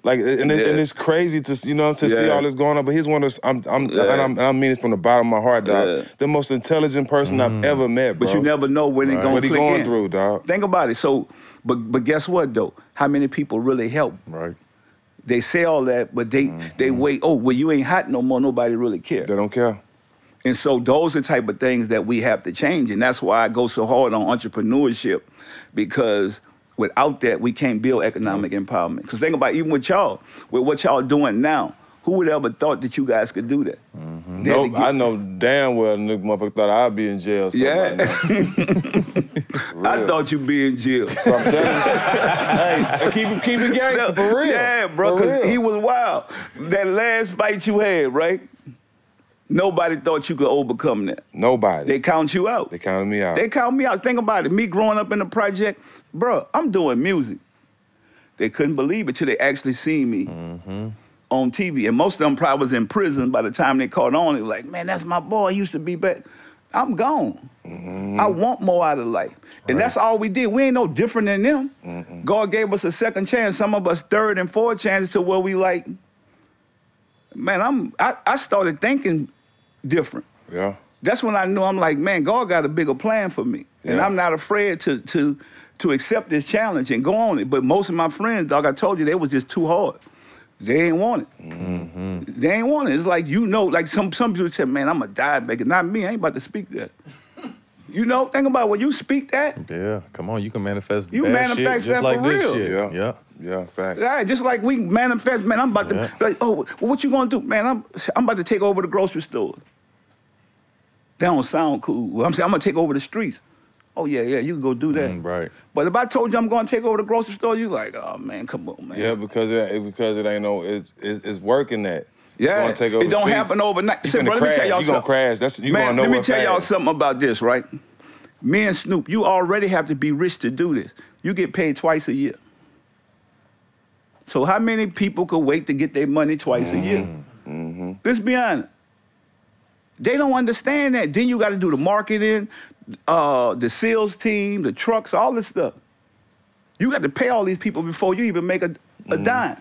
F: Like, and it's crazy to see all this going on. But he's one of those, and I mean it from the bottom of my heart, dog. The most intelligent person I've ever met, bro.
G: But you never know when it's going to click in.
F: What he going through, dog.
G: Think about it. So, but guess what, though? How many people really help?
E: Right.
G: They say all that, but they wait, oh, well, you ain't hot no more. Nobody really care.
F: They don't care.
G: And so those are the type of things that we have to change. And that's why I go so hard on entrepreneurship, because without that, we can't build economic empowerment. Because think about, even with what y'all doing now, who would ever thought that you guys could do that?
F: Nope, I know damn well nigga motherfucker thought I'd be in jail.
G: I thought you'd be in jail.
F: Hey, keep it gangster, for real.
G: Yeah, bro, because he was wild. That last fight you had, right? Nobody thought you could overcome that.
F: Nobody.
G: They count you out.
F: They counted me out.
G: They count me out. Think about it. Me growing up in the project, bro, I'm doing music. They couldn't believe it till they actually seen me on TV. And most of them probably was in prison by the time they caught on. They were like, man, that's my boy. He used to be back. I'm gone. I want more out of life. And that's all we did. We ain't no different than them. God gave us a second chance. Some of us third and fourth chances to where we like, man, I started thinking different.
F: Yeah.
G: That's when I knew, I'm like, man, God got a bigger plan for me. And I'm not afraid to accept this challenge and go on it. But most of my friends, dog, I told you, they was just too hard. They ain't want it. They ain't want it. It's like, like some people say, man, I'm a diabetic. Not me, I ain't about to speak that. Think about when you speak that.
E: Yeah, come on, you can manifest
G: You
E: bad
G: manifest
E: shit
G: that
E: just like
G: for
E: this
G: real.
E: shit.
F: Yeah, facts.
G: Yeah, just like we manifest, man, I'm about to, like, oh, what you gonna do? Man, I'm about to take over the grocery stores. That don't sound cool. Well, I'm saying I'm gonna take over the streets. Oh, yeah, you can go do that.
E: Right.
G: But if I told you I'm gonna take over the grocery store, you like, oh, man, come on, man.
F: Yeah, because it ain't it's working that.
G: Yeah,
F: take over
G: it don't happen overnight.
F: You're
G: Bro, let me tell y'all
F: something. Crash.
G: Man, let me tell y'all something about this, right? Me and Snoop, you already have to be rich to do this. You get paid twice a year. So how many people could wait to get their money twice a year? Let's be honest. They don't understand that. Then you got to do the marketing, the sales team, the trucks, all this stuff. You got to pay all these people before you even make a dime.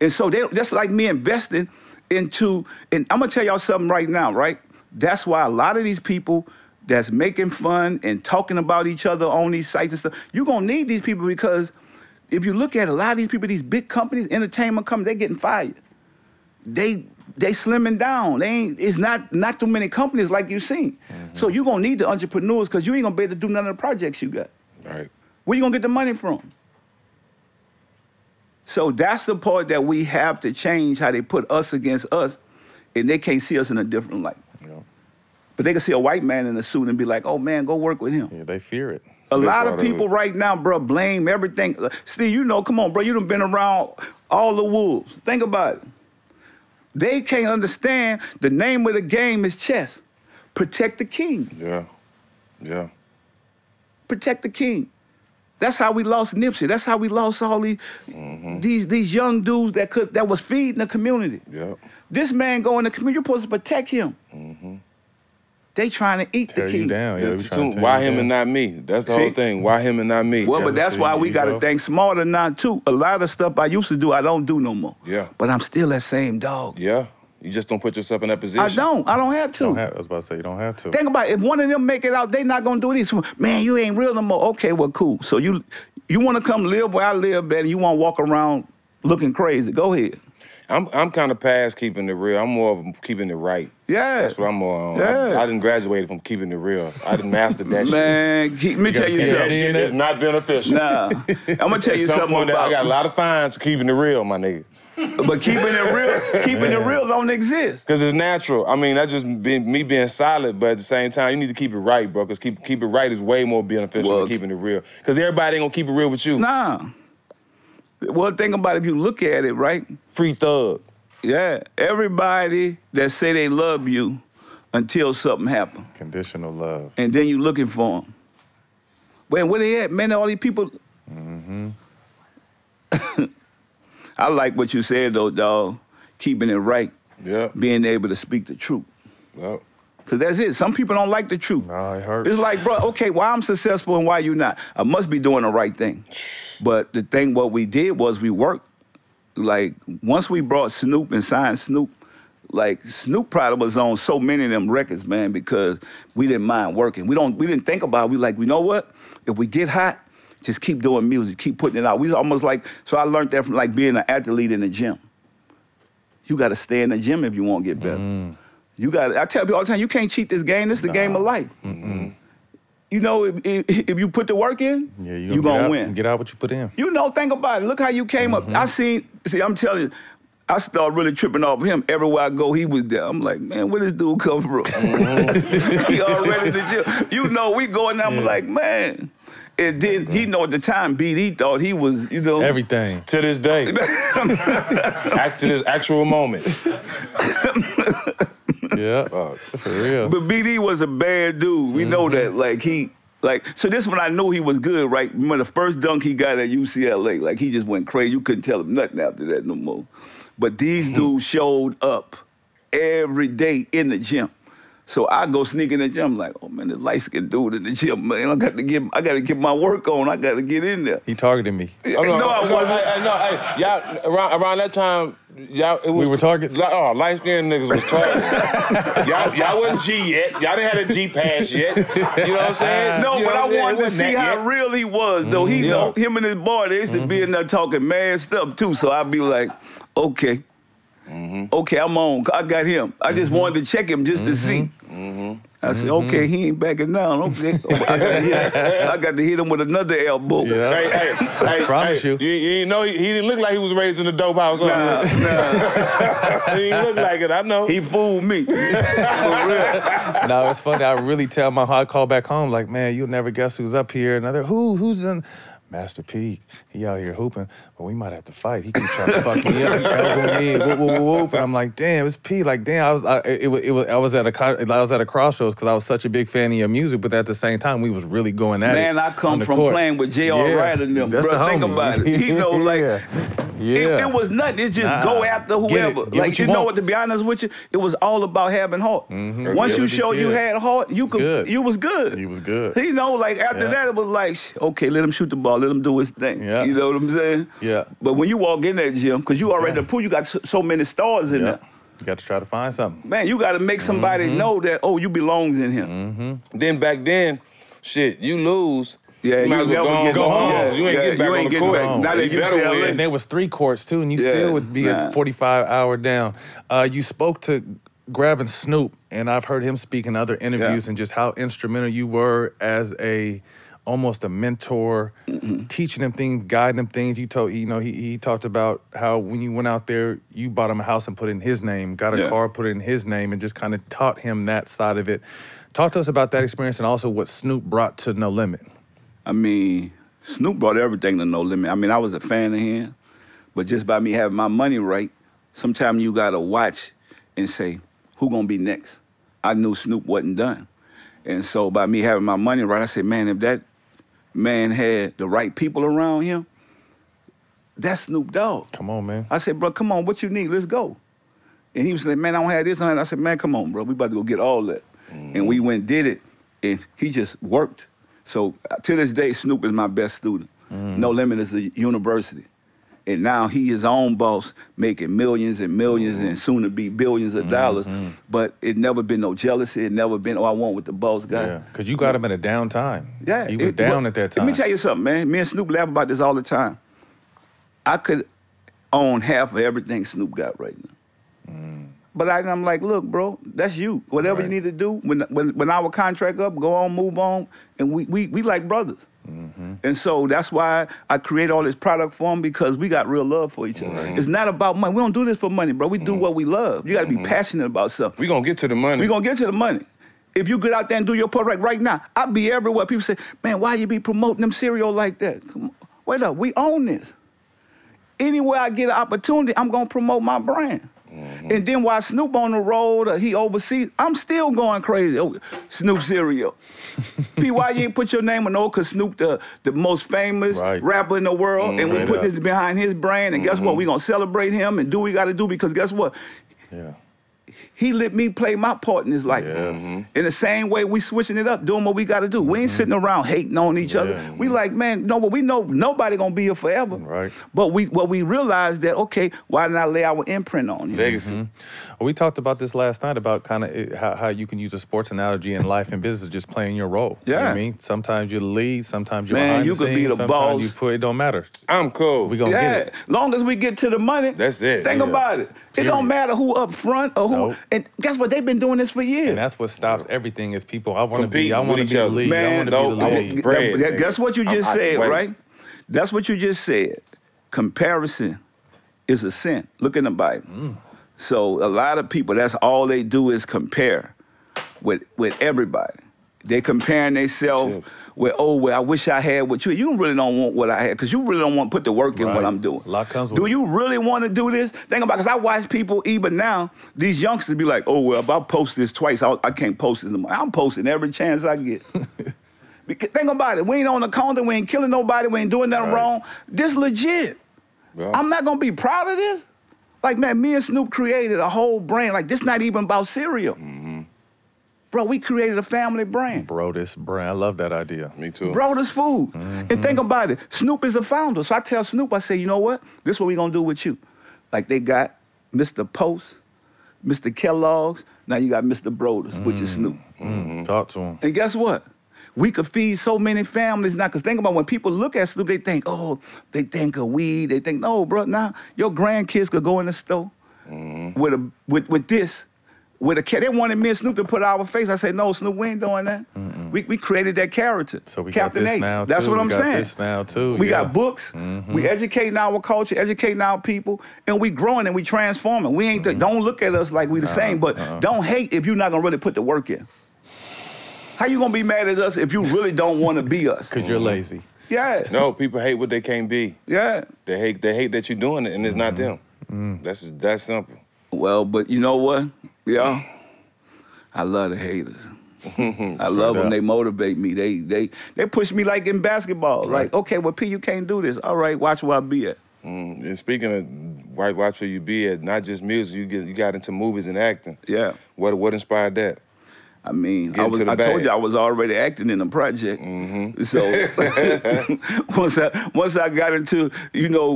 G: And so that's like me investing into, and I'm going to tell y'all something right now, right? That's why a lot of these people that's making fun and talking about each other on these sites and stuff, you're going to need these people, because if you look at a lot of these people, these big companies, entertainment companies, they're getting fired. They slimming down. It's not too many companies like you seen. So you're going to need the entrepreneurs, because you ain't going to be able to do none of the projects you got.
F: Right.
G: Where you going to get the money from? So that's the part that we have to change, how they put us against us, and they can't see us in a different light. Yeah. But they can see a white man in a suit and be like, oh, man, go work with him.
E: Yeah, they fear it.
G: A lot of people right now, bro, blame everything. Steve, come on, bro, you done been around all the wolves. Think about it. They can't understand the name of the game is chess. Protect the king.
F: Yeah.
G: Protect the king. That's how we lost Nipsey. That's how we lost all these young dudes that was feeding the community.
F: Yep.
G: This man go in the community, you're supposed to protect him. They trying to eat
E: Tear
G: the key.
E: you down. Yeah, we trying to tear
F: Why
E: you
F: him
E: down.
F: and not me? That's the whole thing. Why him and not me?
G: Well, but that's why we got to
E: go.
G: think smarter now, too. A lot of stuff I used to do, I don't do no more.
F: Yeah.
G: But I'm still that same dog.
F: Yeah. You just don't put yourself in that position.
G: I don't have to.
E: I was about to say, you don't have to.
G: Think about it. If one of them make it out, they not going to do this. Man, you ain't real no more. Okay, well, cool. So you want to come live where I live better, you want to walk around looking crazy. Go ahead.
F: I'm kind of past keeping it real. I'm more of keeping it right.
G: Yeah.
F: That's what I'm more on.
G: Yeah.
F: I didn't graduate from keeping it real. I didn't master that shit.
G: Man, let me tell you
F: That
G: something.
F: shit is not beneficial.
G: Nah, I'm going to tell you
F: At some
G: something
F: point, I got a
G: about
F: lot of fines for keeping it real, my nigga.
G: But keeping it real don't exist.
F: Because it's natural. I mean, that's just me being solid, but at the same time, you need to keep it right, bro, because keep it right is way more beneficial than keeping it real. Because everybody ain't going to keep it real with you.
G: Nah. Well, think about it, if you look at it, right?
F: Free thug.
G: Yeah, everybody that say they love you until something happen.
E: Conditional love.
G: And then you looking for them. Man, where they at? Man, all these people. I like what you said, though, dog. Keeping it right.
F: Yeah.
G: Being able to speak the truth.
F: Yep.
G: Because that's it. Some people don't like the truth.
E: No, it hurts.
G: It's like, bro, okay, why I'm successful and why you not? I must be doing the right thing. But the thing, what we did was we worked. Like, once we brought Snoop and signed Snoop, like, Snoop probably was on so many of them records, man, because we didn't mind working. We didn't think about it. We like, you know what? If we get hot, just keep doing music, keep putting it out. We was almost like, so I learned that from like being an athlete in the gym. You got to stay in the gym if you want to get better. You got. I tell people all the time, you can't cheat this game. This is the game of life. You know, if you put the work in, you gonna win.
E: Get out what you put in.
G: You know, think about it. Look how you came up. See, I'm telling you, I started really tripping off him. Everywhere I go, he was there. I'm like, man, where this dude come from? He already in the gym. You know, we going there, I'm like, man. And then he know at the time, he thought he was, you know.
E: Everything.
F: To this day. To this actual moment.
E: Yeah, for real.
G: But BD was a bad dude. We know that. So this when I knew he was good, right? Remember the first dunk he got at UCLA, like he just went crazy. You couldn't tell him nothing after that no more. But these dudes showed up every day in the gym. So I go sneak in the gym, like, oh man, this light-skinned dude in the gym, man. I got to get my work on. I got to get in there.
E: He targeted me.
G: No, I wasn't.
F: Y'all, around that time,
E: we were targets.
F: Light-skinned niggas was targets. y'all wasn't G yet. Y'all didn't have a G pass yet. You know what I'm saying?
G: No, but I wanted to see how real he was, though. Him and his boy, they used to be in there talking mad stuff, too. So I'd be like, okay. Okay, I'm on. I got him. I just wanted to check him just to see. I said, okay, he ain't backing down. Okay, I got to hit him with another elbow.
E: Yeah.
F: Hey,
E: promise you.
F: You know, he didn't look like he was raised in a dope house.
G: Nah.
F: He didn't look like it, I know.
G: He fooled me. For real.
E: No, it's funny. I really tell my I call back home, like, man, you'll never guess who's up here. And they're, who's in? Master P, he out here hooping, but we might have to fight. He keep trying to fuck me up, elbow me, whoop. And I'm like, damn, it's P. Like, damn, I was at a crossroads because I was such a big fan of your music, but at the same time, we was really going at it.
G: Man, I come from
E: court.
G: playing with J.R. Wright and them,
E: That's
G: bro.
E: the
G: Think
E: homie.
G: about it. You know, like,
E: yeah.
G: It was nothing. It's just go after whoever.
E: Get
G: like,
E: what
G: you
E: you
G: know
E: want.
G: what, to be honest with you, it was all about having heart. Once you showed you had heart, you was good.
E: You was good.
G: You know, like, after that, it was like, okay, let him shoot the ball, let him do his thing.
E: Yeah.
G: You know what I'm saying?
E: Yeah.
G: But when you walk in that gym, because you already put, you got so many stars in there.
E: You got to try to find something.
G: Man, you got to make somebody know that, oh, you belongs in here.
F: Then back then, shit, you lose.
G: Yeah,
F: you might as well go home.
G: Yeah,
F: You ain't getting back on the court.
G: Not at
F: You better
G: UCLA.
F: win.
E: And there was 3 courts, too, and you still would be a 45-hour down. You spoke to grabbing Snoop, and I've heard him speak in other interviews and just how instrumental you were as almost a mentor, teaching him things, guiding him things. He talked about how when you went out there, you bought him a house and put it in his name, got a car, put it in his name, and just kind of taught him that side of it. Talk to us about that experience and also what Snoop brought to No Limit.
G: I mean, Snoop brought everything to No Limit. I mean, I was a fan of him, but just by me having my money right, sometimes you gotta watch and say, who gonna be next? I knew Snoop wasn't done. And so by me having my money right, I said, man, if man, had the right people around him, that's Snoop Dogg.
E: Come on, man.
G: I said, bro, come on, what you need? Let's go. And he was like, man, I don't have this. I said, man, come on, bro. We about to go get all that. And we went and did it, and he just worked. So to this day, Snoop is my best student. No Limit is a university. And now he his own boss, making millions and millions and soon to be billions of dollars. But it never been no jealousy. It never been, oh, I want what the boss got.
E: Yeah, because you got him at a down time.
G: Yeah.
E: He was down at that time.
G: Let me tell you something, man. Me and Snoop laugh about this all the time. I could own half of everything Snoop got right now. But I'm like, look, bro, that's you. Whatever you need to do, when our contract up, go on, move on, and we like brothers. And so that's why I create all this product for them, because we got real love for each other. It's not about money. We don't do this for money, bro. We do what we love. You got to be passionate about something.
F: We gonna get to the money.
G: We gonna get to the money. If you get out there and do your product right now, I'll be everywhere. People say, man, why you be promoting them cereal like that? Come on. Wait up, we own this. Anywhere I get an opportunity, I'm gonna promote my brand. And then while Snoop on the road or he overseas, I'm still going crazy. Oh, Snoop cereal. P, why you ain't put your name on no? Because Snoop the most famous rapper in the world, and we put this behind his brand, and guess what? We gonna celebrate him and do what we gotta do, because guess what? He let me play my part in his life. In the same way, we switching it up, doing what we got to do. We ain't sitting around hating on each other. We like, man, no, but we know nobody gonna be here forever. But we realized that, okay, why didn't I lay our imprint on you?
F: Legacy.
E: Well, we talked about this last night about kind of how you can use a sports analogy in life and business, just playing your role. You know what I mean? Sometimes you're the lead, sometimes you're behind the scenes,
G: be the boss.
E: you put, it don't matter.
F: I'm cool.
E: We gonna get it.
G: Long as we get to the money,
F: that's it.
G: Think about it. It don't matter who up front or who. And guess what? They've been doing this for years.
E: And that's what stops everything is people. I want to be the lead.
G: Man,
E: I want to be the lead.
G: That's what you just said, right? That's what you just said. Comparison is a sin. Look in the Bible. So a lot of people, that's all they do is compare with everybody. They comparing themselves with, oh, well, I wish I had what you. You really don't want what I had, because you really don't want to put the work in what I'm doing.
E: A lot comes with
G: Do you really want to do this? Think about it, because I watch people even now, these youngsters be like, oh, well, if I post this twice, I can't post it anymore. I'm posting every chance I get. Because, think about it. We ain't on the corner. We ain't killing nobody. We ain't doing nothing wrong. This legit. I'm not going to be proud of this. Like, man, me and Snoop created a whole brand. Like, this not even about cereal. Bro, we created a family brand.
E: Bro, this brand, I love that idea.
F: Me too.
G: Bro, this food. And think about it. Snoop is a founder. So I tell Snoop, I say, you know what? This is what we going to do with you. Like, they got Mr. Post, Mr. Kellogg's. Now you got Mr. Brothers, which is Snoop.
E: Talk to him.
G: And guess what? We could feed so many families now. Because think about when people look at Snoop, they think, oh, they think of weed. They think, no, bro, now your grandkids could go in the store with this. With a cat. They wanted me and Snoop to put our face. I said, no, Snoop, we ain't doing that. We created that character.
E: So we
G: Captain
E: got this
G: H.
E: now,
G: That's
E: too.
G: what I'm
E: We got
G: saying.
E: this now, too.
G: We got books. We educating our culture, educating our people, and we growing and we transforming. We ain't, don't look at us like we the same, but don't hate if you're not going to really put the work in. How you going to be mad at us if you really don't want to be us?
E: Because you're lazy.
G: Yeah.
F: No, people hate what they can't be.
G: Yeah.
F: They hate that you're doing it, and it's not them. That's that simple.
G: Well, but you know what, y'all? I love the haters. I love when they motivate me. They push me like in basketball. Like, okay, well, P, you can't do this. All right, watch where I be at.
F: And speaking of watch where you be at, not just music, you got into movies and acting.
G: Yeah.
F: What inspired that?
G: I mean, I told you I was already acting in a project. So once I got into,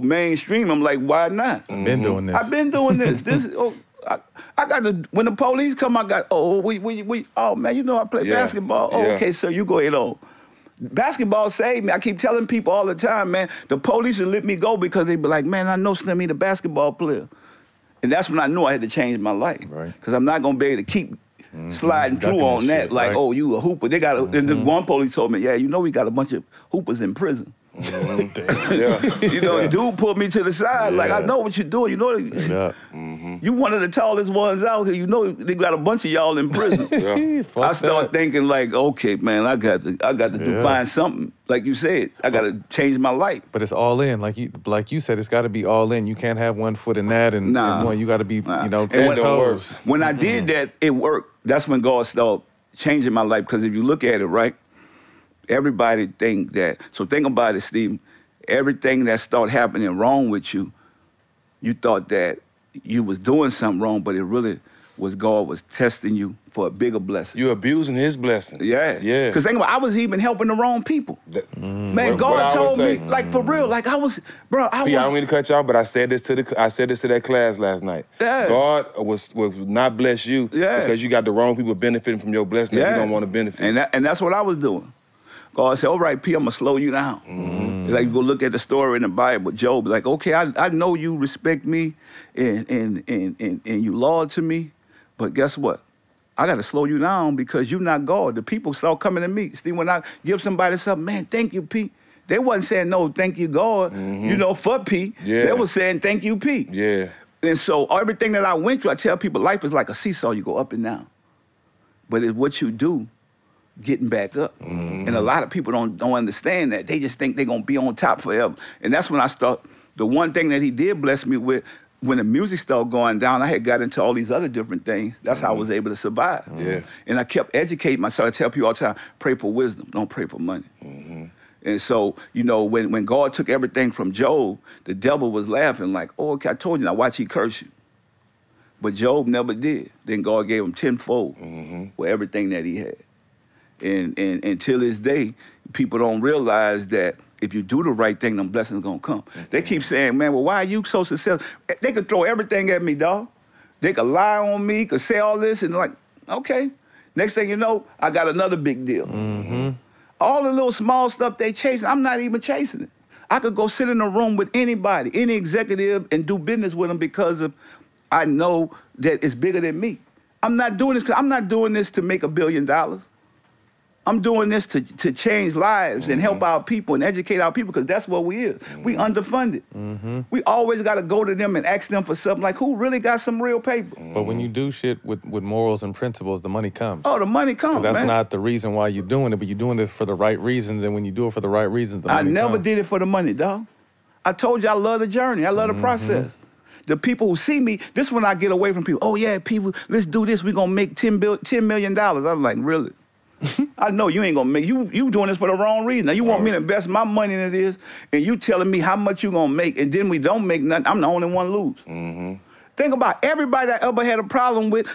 G: mainstream, I'm like, why not?
E: Been doing this.
G: I've been doing this. I got to, when the police come, I got, oh man, I play basketball. Oh, okay, so you go ahead on. Basketball saved me. I keep telling people all the time, man, the police would let me go because they be like, man, I know Slim ain't a basketball player. And that's when I knew I had to change my life. Because I'm not going to be able to keep sliding through on that, like, oh, you a hooper. They got, and the one police told me, yeah, we got a bunch of hoopers in prison. Dude pulled me to the side, like, I know what you're doing. You one of the tallest ones out here. They got a bunch of y'all in prison. I started thinking, like, okay, man, I got to find something. Like you said, I got to change my life.
E: But it's all in, like you said, it's got to be all in. You can't have one foot in that and one. You got to be, 10 toes.
G: When I did that, it worked. That's when God started changing my life. Because if you look at it, right, everybody think that. So think about it, Steve. Everything that started happening wrong with you, you thought that you was doing something wrong, but it really was God was testing you for a bigger blessing.
F: You abusing his blessing.
G: Yeah.
F: Yeah.
G: Because think about it, I was even helping the wrong people. Man,
F: what I
G: God
F: always
G: told me,
F: say.
G: like for real, like I was, bro, I
F: P, I don't
G: was.
F: mean to cut you off, but I said this to that class last night.
G: Yeah.
F: God will not bless you because you got the wrong people benefiting from your blessing that you don't want to benefit.
G: And that's what I was doing. God said, all right, P, I'm going to slow you down. Like, you go look at the story in the Bible, Job, like, okay, I know you respect me and you loyal to me, but guess what? I got to slow you down because you're not God. The people start coming to me. See, when I give somebody something, man, thank you, P. They wasn't saying, no, thank you, God, you know, for P.
F: Yeah.
G: They was saying, thank you, P.
F: Yeah.
G: And so everything that I went through, I tell people, life is like a seesaw. You go up and down. But it's what you do getting back up. And a lot of people don't understand that. They just think they're going to be on top forever. And that's when I start, the one thing that he did bless me with, when the music started going down, I had got into all these other different things. That's how I was able to survive.
F: Yeah. And
G: I kept educating myself. I tell people all the time, pray for wisdom, don't pray for money. And so, you know, when God took everything from Job, the devil was laughing like, oh, okay, I told you, now watch he curse you. But Job never did. Then God gave him tenfold for everything that he had. And until this day, people don't realize that if you do the right thing, them blessings gonna come. They keep saying, man, well, why are you so successful? They could throw everything at me, dog. They could lie on me, could say all this, and like, okay. Next thing you know, I got another big deal. All the little small stuff they chasing, I'm not even chasing it. I could go sit in a room with anybody, any executive, and do business with them because of I know that it's bigger than me. I'm not doing this to make $1 billion. I'm doing this to change lives and help our people and educate our people because that's what we is. We underfunded. We always got to go to them and ask them for something like, who really got some real paper?
E: But when you do shit with morals and principles, the money comes.
G: Oh, the money comes,
E: That's
G: man.
E: not the reason why you're doing it, but you're doing it for the right reasons, and when you do it for the right reasons, the money
G: I never
E: comes.
G: did it for the money, dog. I told you I love the journey. I love the process. The people who see me, this is when I get away from people. Oh, yeah, people, let's do this. We're going to make $10 million. I'm like, really? I know you ain't gonna make you doing this for the wrong reason. Now you want me to invest my money into this, and you telling me how much you gonna make, and then we don't make nothing. I'm the only one lose. Think about everybody I ever had a problem with.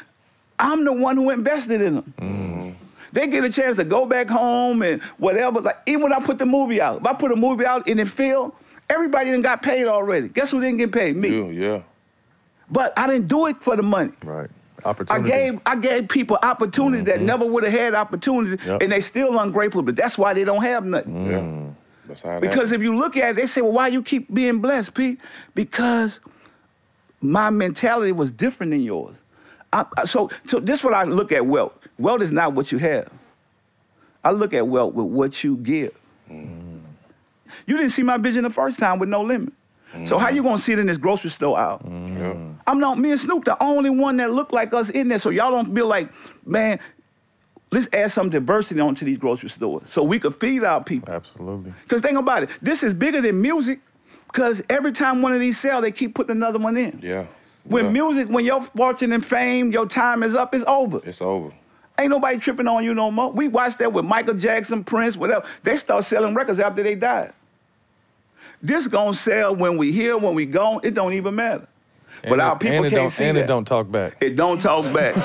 G: I'm the one who invested in them. They get a chance to go back home and whatever. Like even when I put the movie out, if I put a movie out and it failed, everybody done got paid already. Guess who didn't get paid? Me.
F: Yeah.
G: But I didn't do it for the money.
E: Right. Opportunity.
G: I gave people opportunity that never would have had opportunity, and they still ungrateful, but that's why they don't have nothing.
F: Yeah. That's how it
G: Because if you look at it, they say, well, why you keep being blessed, Pete? Because my mentality was different than yours. So this is what I look at wealth. Wealth is not what you have. I look at wealth with what you give. You didn't see my vision the first time with no limit. So how you gonna see it in this grocery store aisle? Me and Snoop the only one that look like us in there, so y'all don't feel like, man, let's add some diversity onto these grocery stores so we could feed our people.
E: Absolutely.
G: Because think about it, this is bigger than music, because every time one of these sell, they keep putting another one in.
F: Yeah.
G: When music, when your fortune and fame, your time is up, it's over.
F: It's over.
G: Ain't nobody tripping on you no more. We watched that with Michael Jackson, Prince, whatever. They start selling records after they died. This gonna sell when we here, when we gone, it don't even matter. But our people can't see that.
E: And it don't talk back.
G: It don't talk back.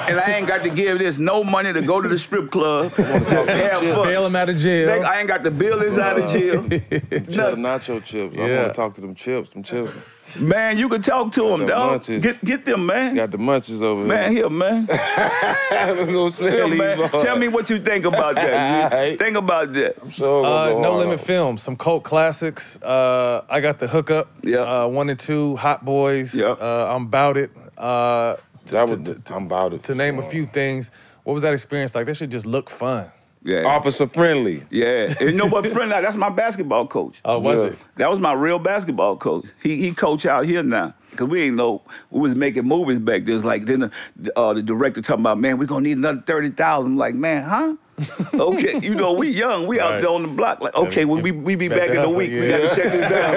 G: And I ain't got to give this no money to go to the strip club. to have fun.
E: Bail him out of jail.
G: I ain't got to bail this out of jail.
F: Nacho chips. I want to talk to them chips. Them chips.
G: Man, you can talk to them, dog. Get them, man.
F: Got the munchies over here.
G: Man, here, man. Here, man. Tell me what you think about that. Think about that.
F: I'm sure
E: No Limit Films, some cult classics. I got the hookup. 1 and 2, Hot Boys. I'm About It.
F: I'm About It.
E: To name a few things. What was that experience like? That shit just looked fun.
G: Yeah.
F: Officer Friendly.
G: Yeah. And you know what, friend? That's my basketball coach.
E: Oh, was it?
G: That was my real basketball coach. He coach out here now. Because we ain't know, we was making movies back then. Like, then the director talking about, man, we're going to need another 30,000. I'm like, man, huh? Okay, you know, we young. We out there on the block. Like, okay, well, we be back in a week. We got to check this down.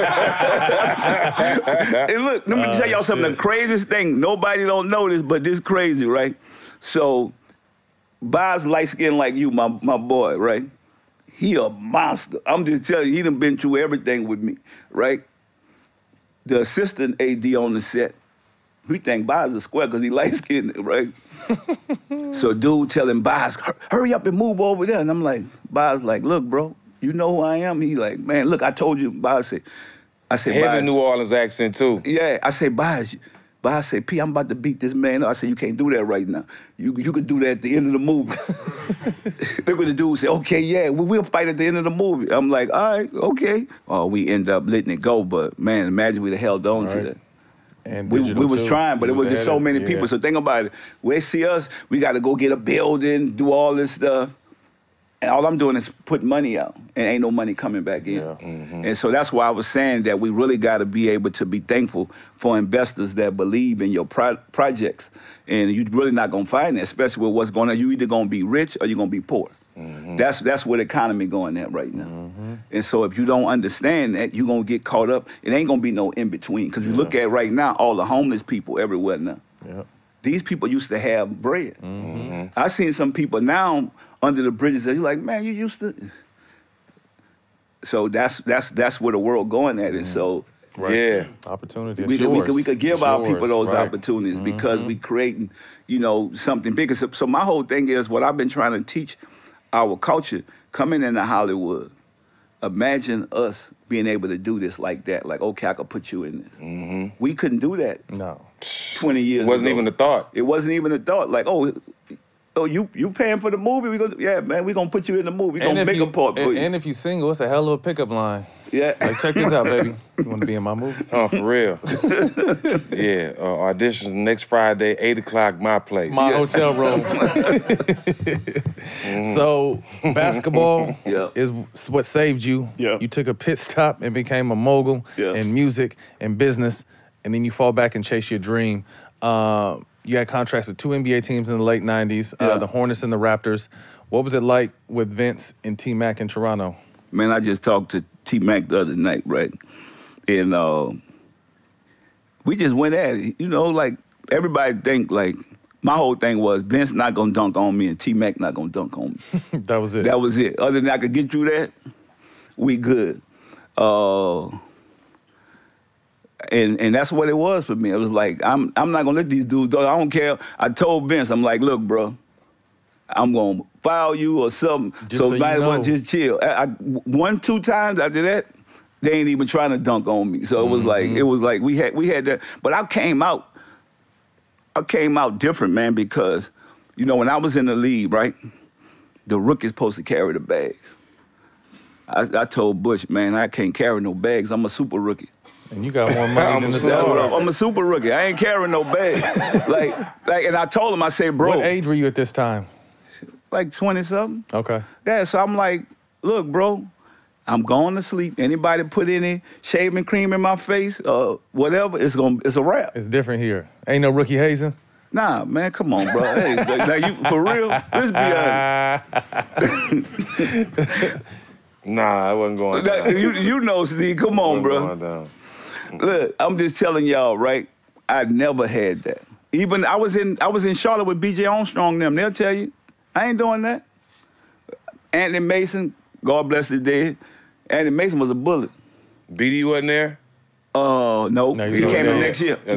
G: And look, let me tell y'all something. The craziest thing, nobody don't know this, but this crazy, right? So, Bob's light-skinned like you, my boy, right? He a monster. I'm just telling you, he done been through everything with me, right? The assistant AD on the set, we think Boz is square because he light-skinned, right? So dude telling Boz, hurry up and move over there. And I'm like, Boz like, look, bro, you know who I am? He like, man, look, I told you. Boz said,
F: Heavy New Orleans accent too.
G: Yeah, I said, Boz said, P, I'm about to beat this man up. I said, you can't do that right now. You could do that at the end of the movie. Look what the dude said, okay, yeah, we'll fight at the end of the movie. I'm like, all right, okay. Oh, we end up letting it go, but man, imagine we'd have held on to that.
E: And
G: we was
E: too.
G: trying, but it was just so many people. So think about it. When they see us, we got to go get a building, do all this stuff. And all I'm doing is put money out, and ain't no money coming back in.
E: Yeah.
G: And so that's why I was saying that we really got to be able to be thankful for investors that believe in your projects. And you're really not going to find that, especially with what's going on. You either going to be rich or you're going to be poor. That's where the economy going at right now. And so if you don't understand that, you're going to get caught up. It ain't going to be no in-between. Because you look at right now, all the homeless people everywhere now. These people used to have bread. I seen some people now under the bridges that you're like, man, you used to. So that's where the world going at. And so
E: opportunity.
G: We could give our people those opportunities because we creating, something bigger. So my whole thing is what I've been trying to teach our culture coming into Hollywood. Imagine us being able to do this like that. Like, okay, I could put you in this. We couldn't do that.
E: No.
G: 20 years ago.
F: It wasn't even a thought.
G: It wasn't even a thought. Like, oh, you paying for the movie? Yeah, man, we gonna put you in the movie. We gonna make a part for you.
E: And if you single, it's a hell of a pickup line.
G: Yeah.
E: Like, check this out, baby. You want to be in my movie?
F: Oh, for real. Auditions next Friday, 8 o'clock, my place.
E: My hotel room. So, basketball is what saved you. You took a pit stop and became a mogul in music and business, and then you fall back and chase your dream. You had contracts with 2 NBA teams in the late 90s, the Hornets and the Raptors. What was it like with Vince and T-Mac in Toronto?
G: Man, I just talked to T-Mac the other night, right? And we just went at it. Like, everybody think, like, my whole thing was Vince not gonna dunk on me and T-Mac not gonna dunk on me.
E: That was it.
G: That was it. Other than I could get through that, we good. And that's what it was for me. It was like, I'm not gonna let these dudes do it. I don't care. I told Vince, I'm like, look, bro, I'm gonna file you or something. So might as well just chill. 1-2 times after that, they ain't even trying to dunk on me. So it was like we had that. But I came out different, man, because when I was in the league, right, the rookie's supposed to carry the bags. I told Bush, man, I can't carry no bags. I'm a super rookie.
E: And you got more money than the stars.
G: I'm a super rookie. I ain't carrying no bag. And I told him, I said, bro.
E: What age were you at this time?
G: Like 20-something.
E: Okay.
G: Yeah, so I'm like, look, bro, I'm going to sleep. Anybody put any shaving cream in my face, whatever, it's a wrap.
E: It's different here. Ain't no rookie hazing?
G: Nah, man, come on, bro. Hey, now you, for real, let's be honest.
F: Nah, I wasn't going down.
G: You know, Steve, come on, bro.
F: Going down.
G: Look, I'm just telling y'all, right? I never had that. Even I was in Charlotte with B.J. Armstrong and them. They'll tell you, I ain't doing that. Anthony Mason, God bless the dead. Anthony Mason was a bullet.
F: BD wasn't there?
G: No. He came in next year.
F: It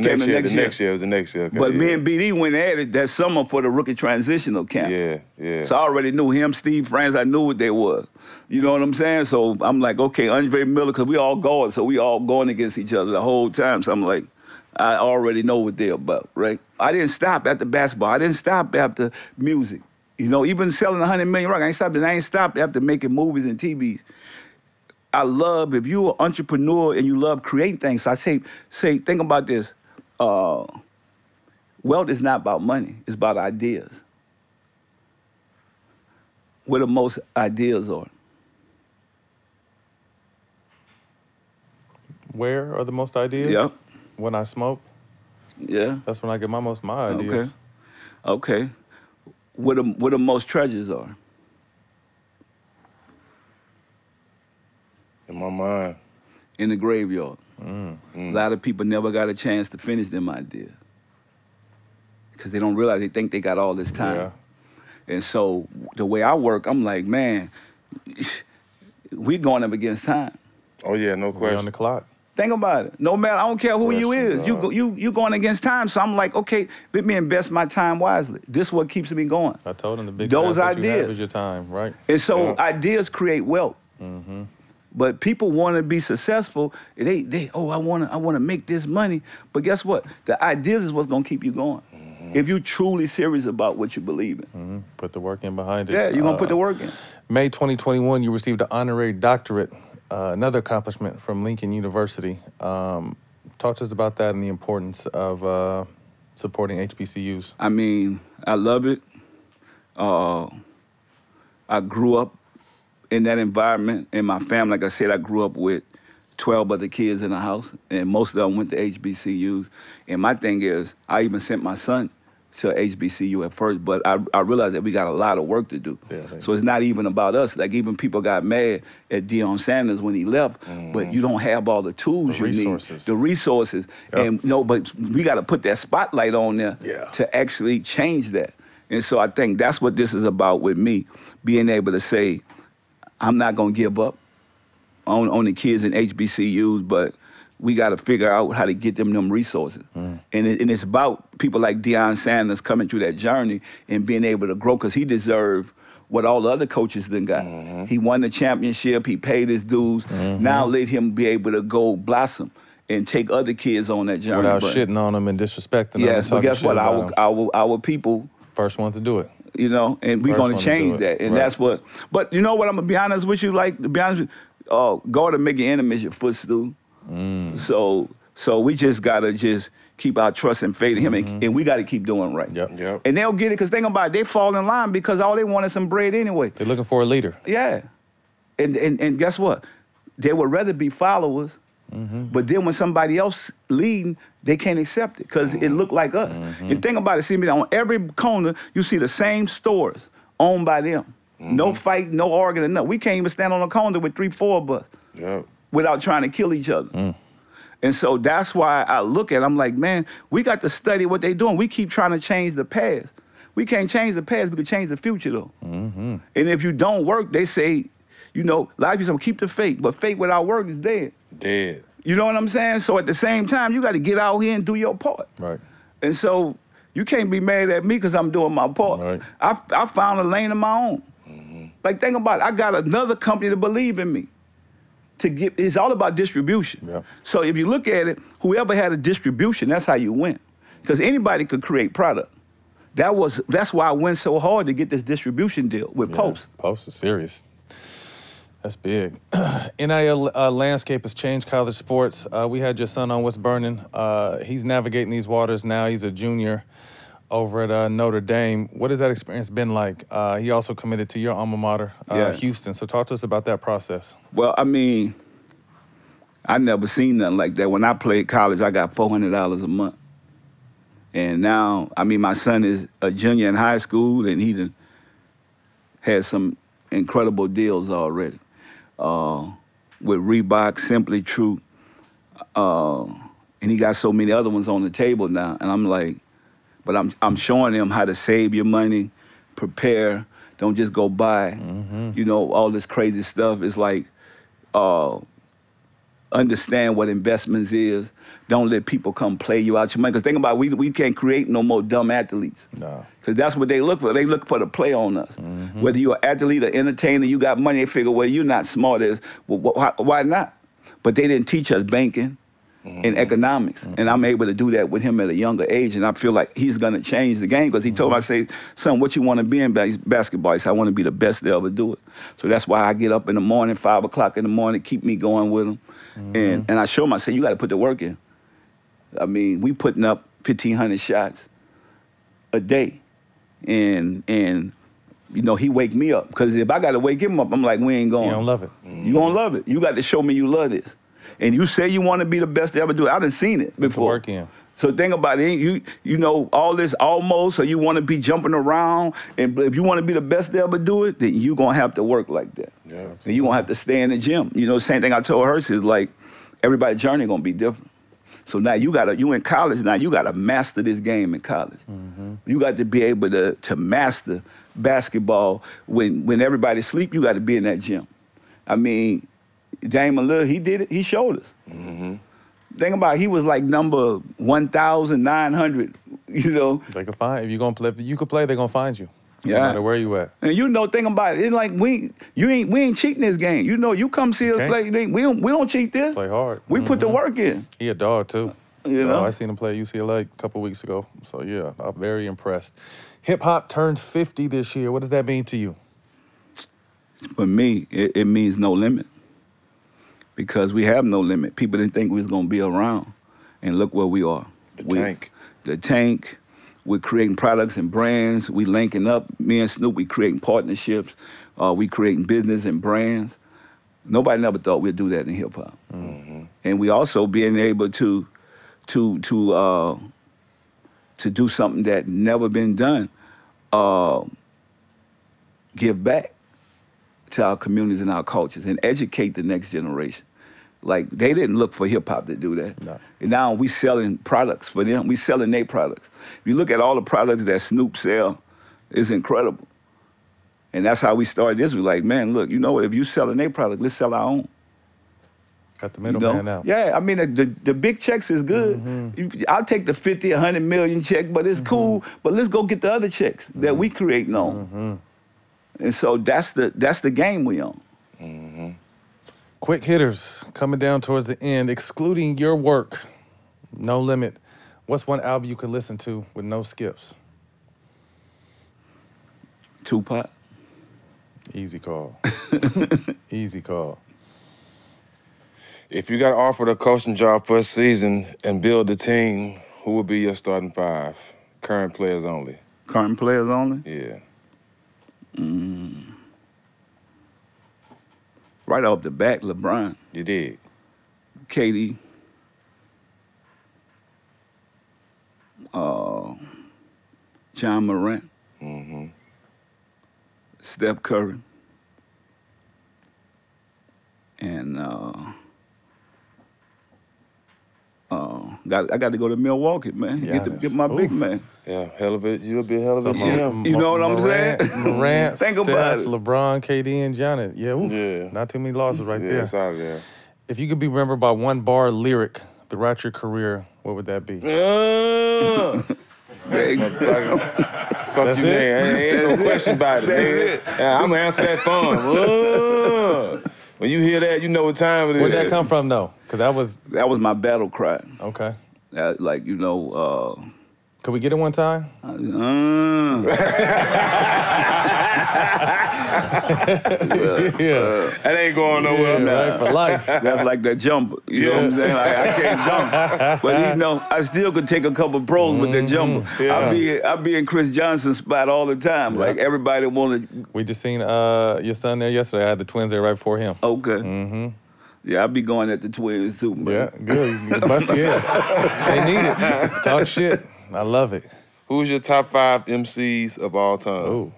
F: was the next year. Okay,
G: but me and BD went at it that summer for the rookie transitional camp.
F: Yeah.
G: So I already knew him, Steve Franz, I knew what they was. You know what I'm saying? So I'm like, okay, Andre Miller, because we all guards, so we all going against each other the whole time. So I'm like, I already know what they're about, right? I didn't stop after basketball. I didn't stop after music. Even selling 100 million records, I ain't stopped after making movies and TVs. I love, if you're an entrepreneur and you love creating things, so I say, think about this. Wealth is not about money, it's about ideas. Where the most ideas are.
E: Where are the most ideas?
G: Yep.
E: When I smoke?
G: Yeah.
E: That's when I get my ideas.
G: Okay. Where the most treasures are.
F: In my mind.
G: In the graveyard. A lot of people never got a chance to finish them ideas. Because they don't realize, they think they got all this time.
E: Yeah.
G: And so the way I work, I'm like, man, we going up against time.
F: Oh yeah, no
E: We
F: question.
E: on the clock.
G: Think about it. No matter, I don't care who you is. You going against time. So I'm like, okay, let me invest my time wisely. This is what keeps me going.
E: I told him the biggest
G: Those
E: asset you have
G: ideas
E: is your time, right?
G: And so ideas create wealth. But people want to be successful. I want to make this money. But guess what? The ideas is what's gonna keep you going. If you're truly serious about what you believe in.
E: Put the work in behind it.
G: Yeah, you're gonna put the work in.
E: May 2021, you received an honorary doctorate, another accomplishment from Lincoln University. Talk to us about that and the importance of supporting HBCUs.
G: I mean, I love it. I grew up in that environment. In my family, like I said, I grew up with 12 other kids in the house, and most of them went to HBCUs. And my thing is, I even sent my son to HBCU at first, but I realized that we got a lot of work to do.
E: Yeah,
G: so it's not even about us. Like, even people got mad at Deion Sanders when he left, but you don't have all the tools you need. The resources.
E: Yep.
G: And but we got to put that spotlight on there to actually change that. And so I think that's what this is about with me, being able to say, I'm not going to give up on the kids in HBCUs, but we got to figure out how to get them resources. And it's about people like Deion Sanders coming through that journey and being able to grow, because he deserved what all the other coaches done got. He won the championship, he paid his dues. Now let him be able to go blossom and take other kids on that journey.
E: Without shitting on them and disrespecting them.
G: Yes, but guess what? Our people...
E: First ones to do it.
G: You know, and we're going to change that. And that's what... But you know what? I'm going to be honest with you. Like, to be honest with you, God to make your enemies your footstool. So we just got to just keep our trust and faith in him, and we got to keep doing right. And they'll get it, because think about it, they fall in line because all they want is some bread anyway.
E: They're looking for a leader.
G: Yeah. And guess what? They would rather be followers, but then when somebody else leading, they can't accept it because it look like us. And think about it, see me on every corner, you see the same stores owned by them. No fight, no arguing, nothing. We can't even stand on a corner with 3-4 of us without trying to kill each other. And so that's why I look at it, I'm like, man, we got to study what they're doing. We keep trying to change the past. We can't change the past, we can change the future though. And if you don't work, they say, you know, a lot of people say, keep the faith, but faith without work is dead.
F: Dead.
G: You know what I'm saying? So at the same time, you got to get out here and do your part.
E: Right.
G: And so you can't be mad at me because I'm doing my part.
E: Right.
G: I found a lane of my own. Like, think about it. I got another company to believe in me. It's all about distribution. So if you look at it, whoever had a distribution, that's how you win. Because anybody could create product. That's why I went so hard to get this distribution deal with Post.
E: Post is serious. That's big. NIL landscape has changed college sports. We had your son on What's Burning. He's navigating these waters now. He's a junior over at Notre Dame. What has that experience been like? He also committed to your alma mater, Houston. So talk to us about that process.
G: Well, I mean, I never seen nothing like that. When I played college, I got $400 a month. And now, I mean, my son is a junior in high school, and he done had some incredible deals already. With Reebok, Simply True, and he got so many other ones on the table now. And I'm like, but I'm showing him how to save your money, prepare, don't just go buy, you know, all this crazy stuff. It's like, understand what investments is. Don't let people come play you out your money. Because think about it, we can't create no more dumb athletes. No. Because that's what they look for. They look for the play on us. Whether you're an athlete or entertainer, you got money, they figure, well, you're not smart as, well, why not? But they didn't teach us banking and economics. And I'm able to do that with him at a younger age. And I feel like he's going to change the game. Because he told me, I say, son, what you want to be in basketball? He said, I want to be the best to ever do it. So that's why I get up in the morning, 5 o'clock in the morning, keep me going with him. And I show him, I say, you got to put the work in. I mean, we putting up 1,500 shots a day. And you know, he wake me up. Because if I got to wake him up, I'm like, we ain't going.
E: You don't love it.
G: You going to love it. You got to show me you love this. And you say you want to be the best to ever do it. I done seen it before.
E: Work in.
G: So think about it. You know, all this almost, or you want to be jumping around. And if you want to be the best to ever do it, then you going to have to work like that. Yeah, and you going to have to stay in the gym. You know, same thing I told her is like, everybody's journey going to be different. So now you in college now, you got to master this game in college. You got to be able to master basketball. When everybody sleep, you got to be in that gym. I mean, Damon Lillard, he did it. He showed us. Think about it, he was like number 1,900. You know.
E: They can find if you're gonna play. If you could play, they're gonna find you.
G: Yeah.
E: No matter where you at.
G: And you know, think about it. It's like we ain't cheating this game. You know, you come see us play. We don't cheat this.
E: Play hard.
G: We put the work in.
E: He a dog too.
G: You know,
E: I seen him play at UCLA a couple weeks ago. So yeah, I'm very impressed. Hip hop turned 50 this year. What does that mean to you?
G: For me, it means no limit. Because we have no limit. People didn't think we was gonna be around, and look where we are. The tank. We're creating products and brands. We linking up. Me and Snoop, we creating partnerships. We creating business and brands. Nobody never thought we'd do that in hip hop. And we also being able to do something that never been done. Give back to our communities and our cultures and educate the next generation. Like, they didn't look for hip-hop to do that.
E: No.
G: And now we selling products for them. We selling their products. If you look at all the products that Snoop sell, it's incredible. And that's how we started this. We're like, man, look, you know what? If you selling their product, let's sell our own.
E: Got the middleman now.
G: Yeah, I mean, the big checks is good. I'll take the 50, 100 million check, but it's cool. But let's go get the other checks that we creating on. And so that's the game we on.
E: Quick hitters coming down towards the end, excluding your work. No Limit. What's one album you can listen to with no skips?
G: Tupac.
E: Easy call. Easy call.
F: If you got offered a coaching job for a season and build a team, who would be your starting five? Current players only.
G: Current players only?
F: Yeah.
G: Right off the bat, LeBron.
F: You did.
G: KD. John Morant. Steph Curry. And I got to go to Milwaukee, man. Get my big man.
F: Yeah, hell of it. You'll be a hell of a GM.
G: You know what I'm saying?
E: Morant,
G: Think
E: Steph,
G: about it.
E: LeBron, KD, and Giannis. Yeah, not too many losses right there.
F: It's out there.
E: If you could be remembered by one bar lyric throughout your career, what would that be?
F: Fuck you, man. Ain't no question about it, man. I'm going to answer that phone. When you hear that, you know what time it is.
E: Where'd that come from, though? Because
G: that was my battle cry.
E: Okay.
G: Like, you know...
E: Could we get it one time?
F: That ain't going nowhere.
E: Right, for life.
G: That's like that jumper. You know what I'm saying? Like, I can't dunk. But you know, I still could take a couple pros with that jumper. I be in Chris Johnson's spot all the time. Like, everybody wanted...
E: We just seen your son there yesterday. I had the twins there right before him.
G: Okay. Yeah, I be going at the twins too, man.
E: Yeah, good. You bust the head. They need it. Talk shit. I love it.
F: Who's your top 5 MCs of all time?
E: Oh.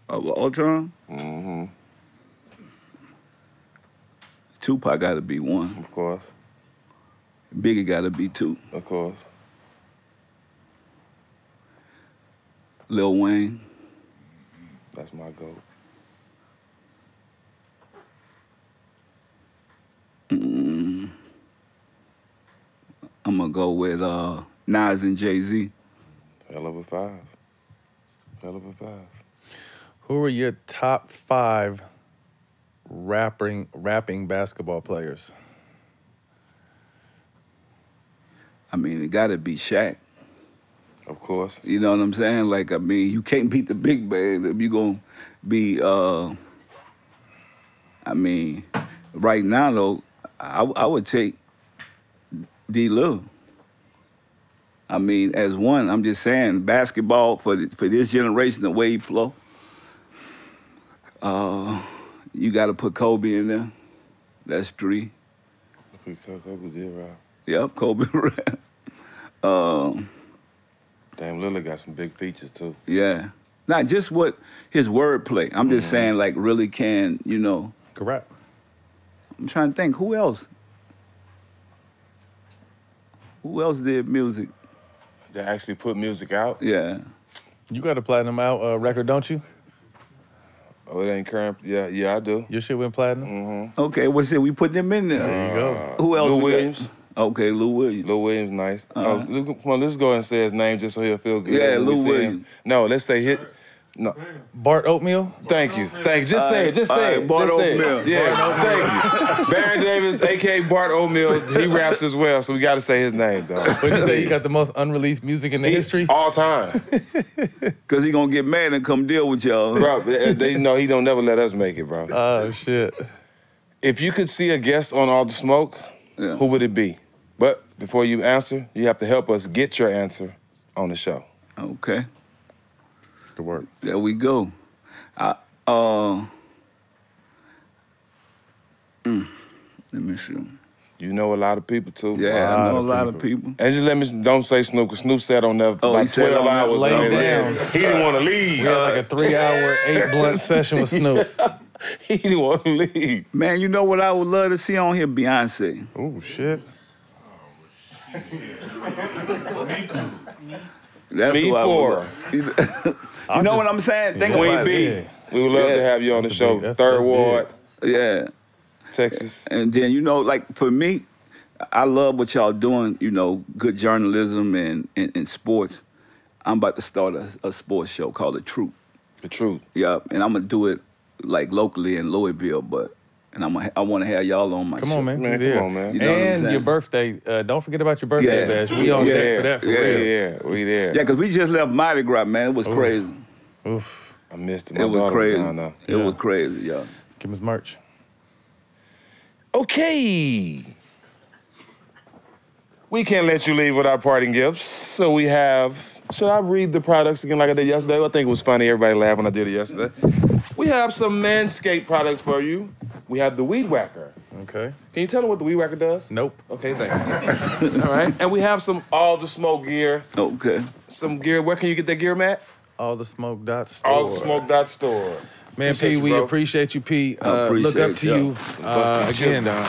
G: Of all time? Tupac got to be one.
F: Of course.
G: Biggie got to be 2.
F: Of course.
G: Lil Wayne.
F: That's my goat.
G: I'm going to go with Nas and Jay-Z.
F: Hell of a 5. Hell of a 5.
E: Who are your top 5 rapping basketball players?
G: I mean, it got to be Shaq.
F: Of course.
G: You know what I'm saying? Like, I mean, you can't beat the big man if you're going to be, I mean, right now, though, I would take D-Lil. I mean, as one, I'm just saying, basketball for this generation, the wave flow, you got to put Kobe in there. That's 3.
F: Kobe did rap.
G: Yep, Kobe rap.
F: Damn, Lillard got some big features, too.
G: Yeah. Not just what his wordplay. I'm just saying, like, really can, you know.
E: Correct.
G: I'm trying to think, who else? Who else did music?
F: They actually put music out?
G: Yeah.
E: You got a platinum out record, don't you?
F: Oh, it ain't current? Yeah, I do.
E: Your shit went platinum?
G: Okay, what's it? We put them in there.
E: There you go.
G: Who else?
F: Lou
G: we got?
F: Williams.
G: Okay, Lou Williams.
F: Lou Williams, nice. Oh, come on, let's go ahead and say his name just so he'll feel good.
G: Yeah,
F: when we
G: Lou
F: see him.
G: Williams.
F: No, let's say hit. No.
E: Bart Oatmeal?
F: Thank you. Just say it. Just say it.
G: Bart
F: Just say
G: Oatmeal.
F: it. Yeah, thank you. Baron Davis, a.k.a. Bart Oatmeal, he raps as well, so we got to say his name, though.
E: But you say he got the most unreleased music in the history?
F: All time.
G: Because he going to get mad and come deal with y'all.
F: Bro, they know he don't never let us make it, bro.
E: Oh, shit.
F: If you could see a guest on All the Smoke, who would it be? But before you answer, you have to help us get your answer on the show.
G: Okay.
E: Good work.
G: There we go. Let me see.
F: You know a lot of people, too.
G: Yeah, I know a lot of people.
F: And just let me, don't say Snoop, because Snoop sat on there about 12 hours.
E: Lay down.
F: He didn't want to leave.
E: We had like a 3-hour, 8-blunt session with Snoop.
F: He didn't want to leave.
G: Man, you know what I would love to see on here? Beyonce.
E: Oh, shit.
G: That's
F: Me
G: who I
F: for.
G: You know what I'm saying? Think
F: Queen
G: about
F: B.
G: it.
F: We would love to have you on the show. Third Ward,
G: Yeah.
F: Texas.
G: And then, you know, like for me, I love what y'all doing, you know, good journalism and sports. I'm about to start a sports show called The Truth.
F: The Truth.
G: Yeah, and I'm going to do it like locally in Louisville, and I want to have y'all on my show.
E: Come on, man.
F: Man, come on, man.
G: You know what I'm
E: And
G: saying?
E: your birthday. Don't forget about your birthday
G: Yeah.
E: bash. We on deck for that for real.
F: Yeah, we there.
G: Yeah, because we just left Mardi Gras, man. It was crazy.
E: Oof.
F: I missed it.
G: It was crazy.
F: Down
G: It was crazy, yeah.
E: Give him his merch.
F: Okay. We can't let you leave without parting gifts. So we have, should I read the products again like I did yesterday? I think it was funny. Everybody laughed when I did it yesterday. We have some Manscaped products for you. We have the Weed Whacker.
E: Okay.
F: Can you tell them what the Weed Whacker does?
E: Nope.
F: Okay, thank you. All right. And we have some All the Smoke gear.
G: Okay.
F: Some gear. Where can you get that gear, Matt?
E: Allthesmoke.store.
F: Allthesmoke.store.
E: Man,
F: Appreciate
E: P,
F: you,
E: we
F: bro.
E: appreciate you, P.
G: I
E: Look up
G: appreciate
E: to
G: y'all.
E: you.
F: Busting chip
E: Again,
F: down.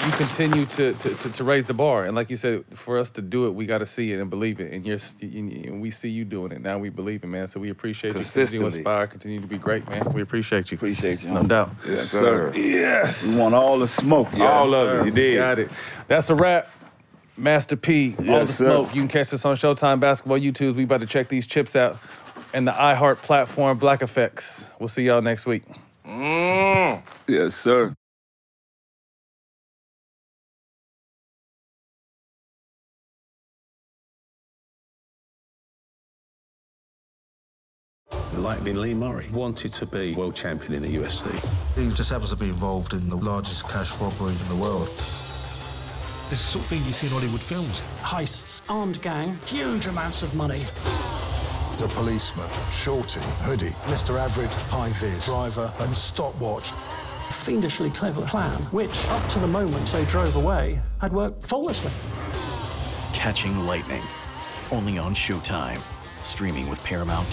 E: you continue to raise the bar. And like you said, for us to do it, we got to see it and believe it. And we see you doing it. Now we believe it, man. So we appreciate you. Continue to inspire, continue to be great, man. We appreciate you.
G: Appreciate you.
E: No doubt.
F: Yes, sir.
E: Yes.
G: We want all the smoke. Yes,
F: All of
G: sir.
F: it. You did.
E: Got it. That's a wrap. Master P, All
G: Yes,
E: the
G: sir.
E: Smoke. You can catch us on Showtime Basketball YouTubes. We about to check these chips out. And the iHeart platform, Black Effects. We'll see y'all next week.
G: Yes, sir.
I: Like me, Lee Murray wanted to be world champion in the UFC.
J: He just happens to be involved in the largest cash robbery in the world. This is the sort of thing you see in Hollywood films.
K: Heists, armed gang, huge amounts of money.
L: The policeman, Shorty, Hoodie, Mr. Average, high-vis, driver, and stopwatch.
K: A fiendishly clever plan, which, up to the moment they drove away, had worked flawlessly.
M: Catching Lightning, only on Showtime, streaming with Paramount+.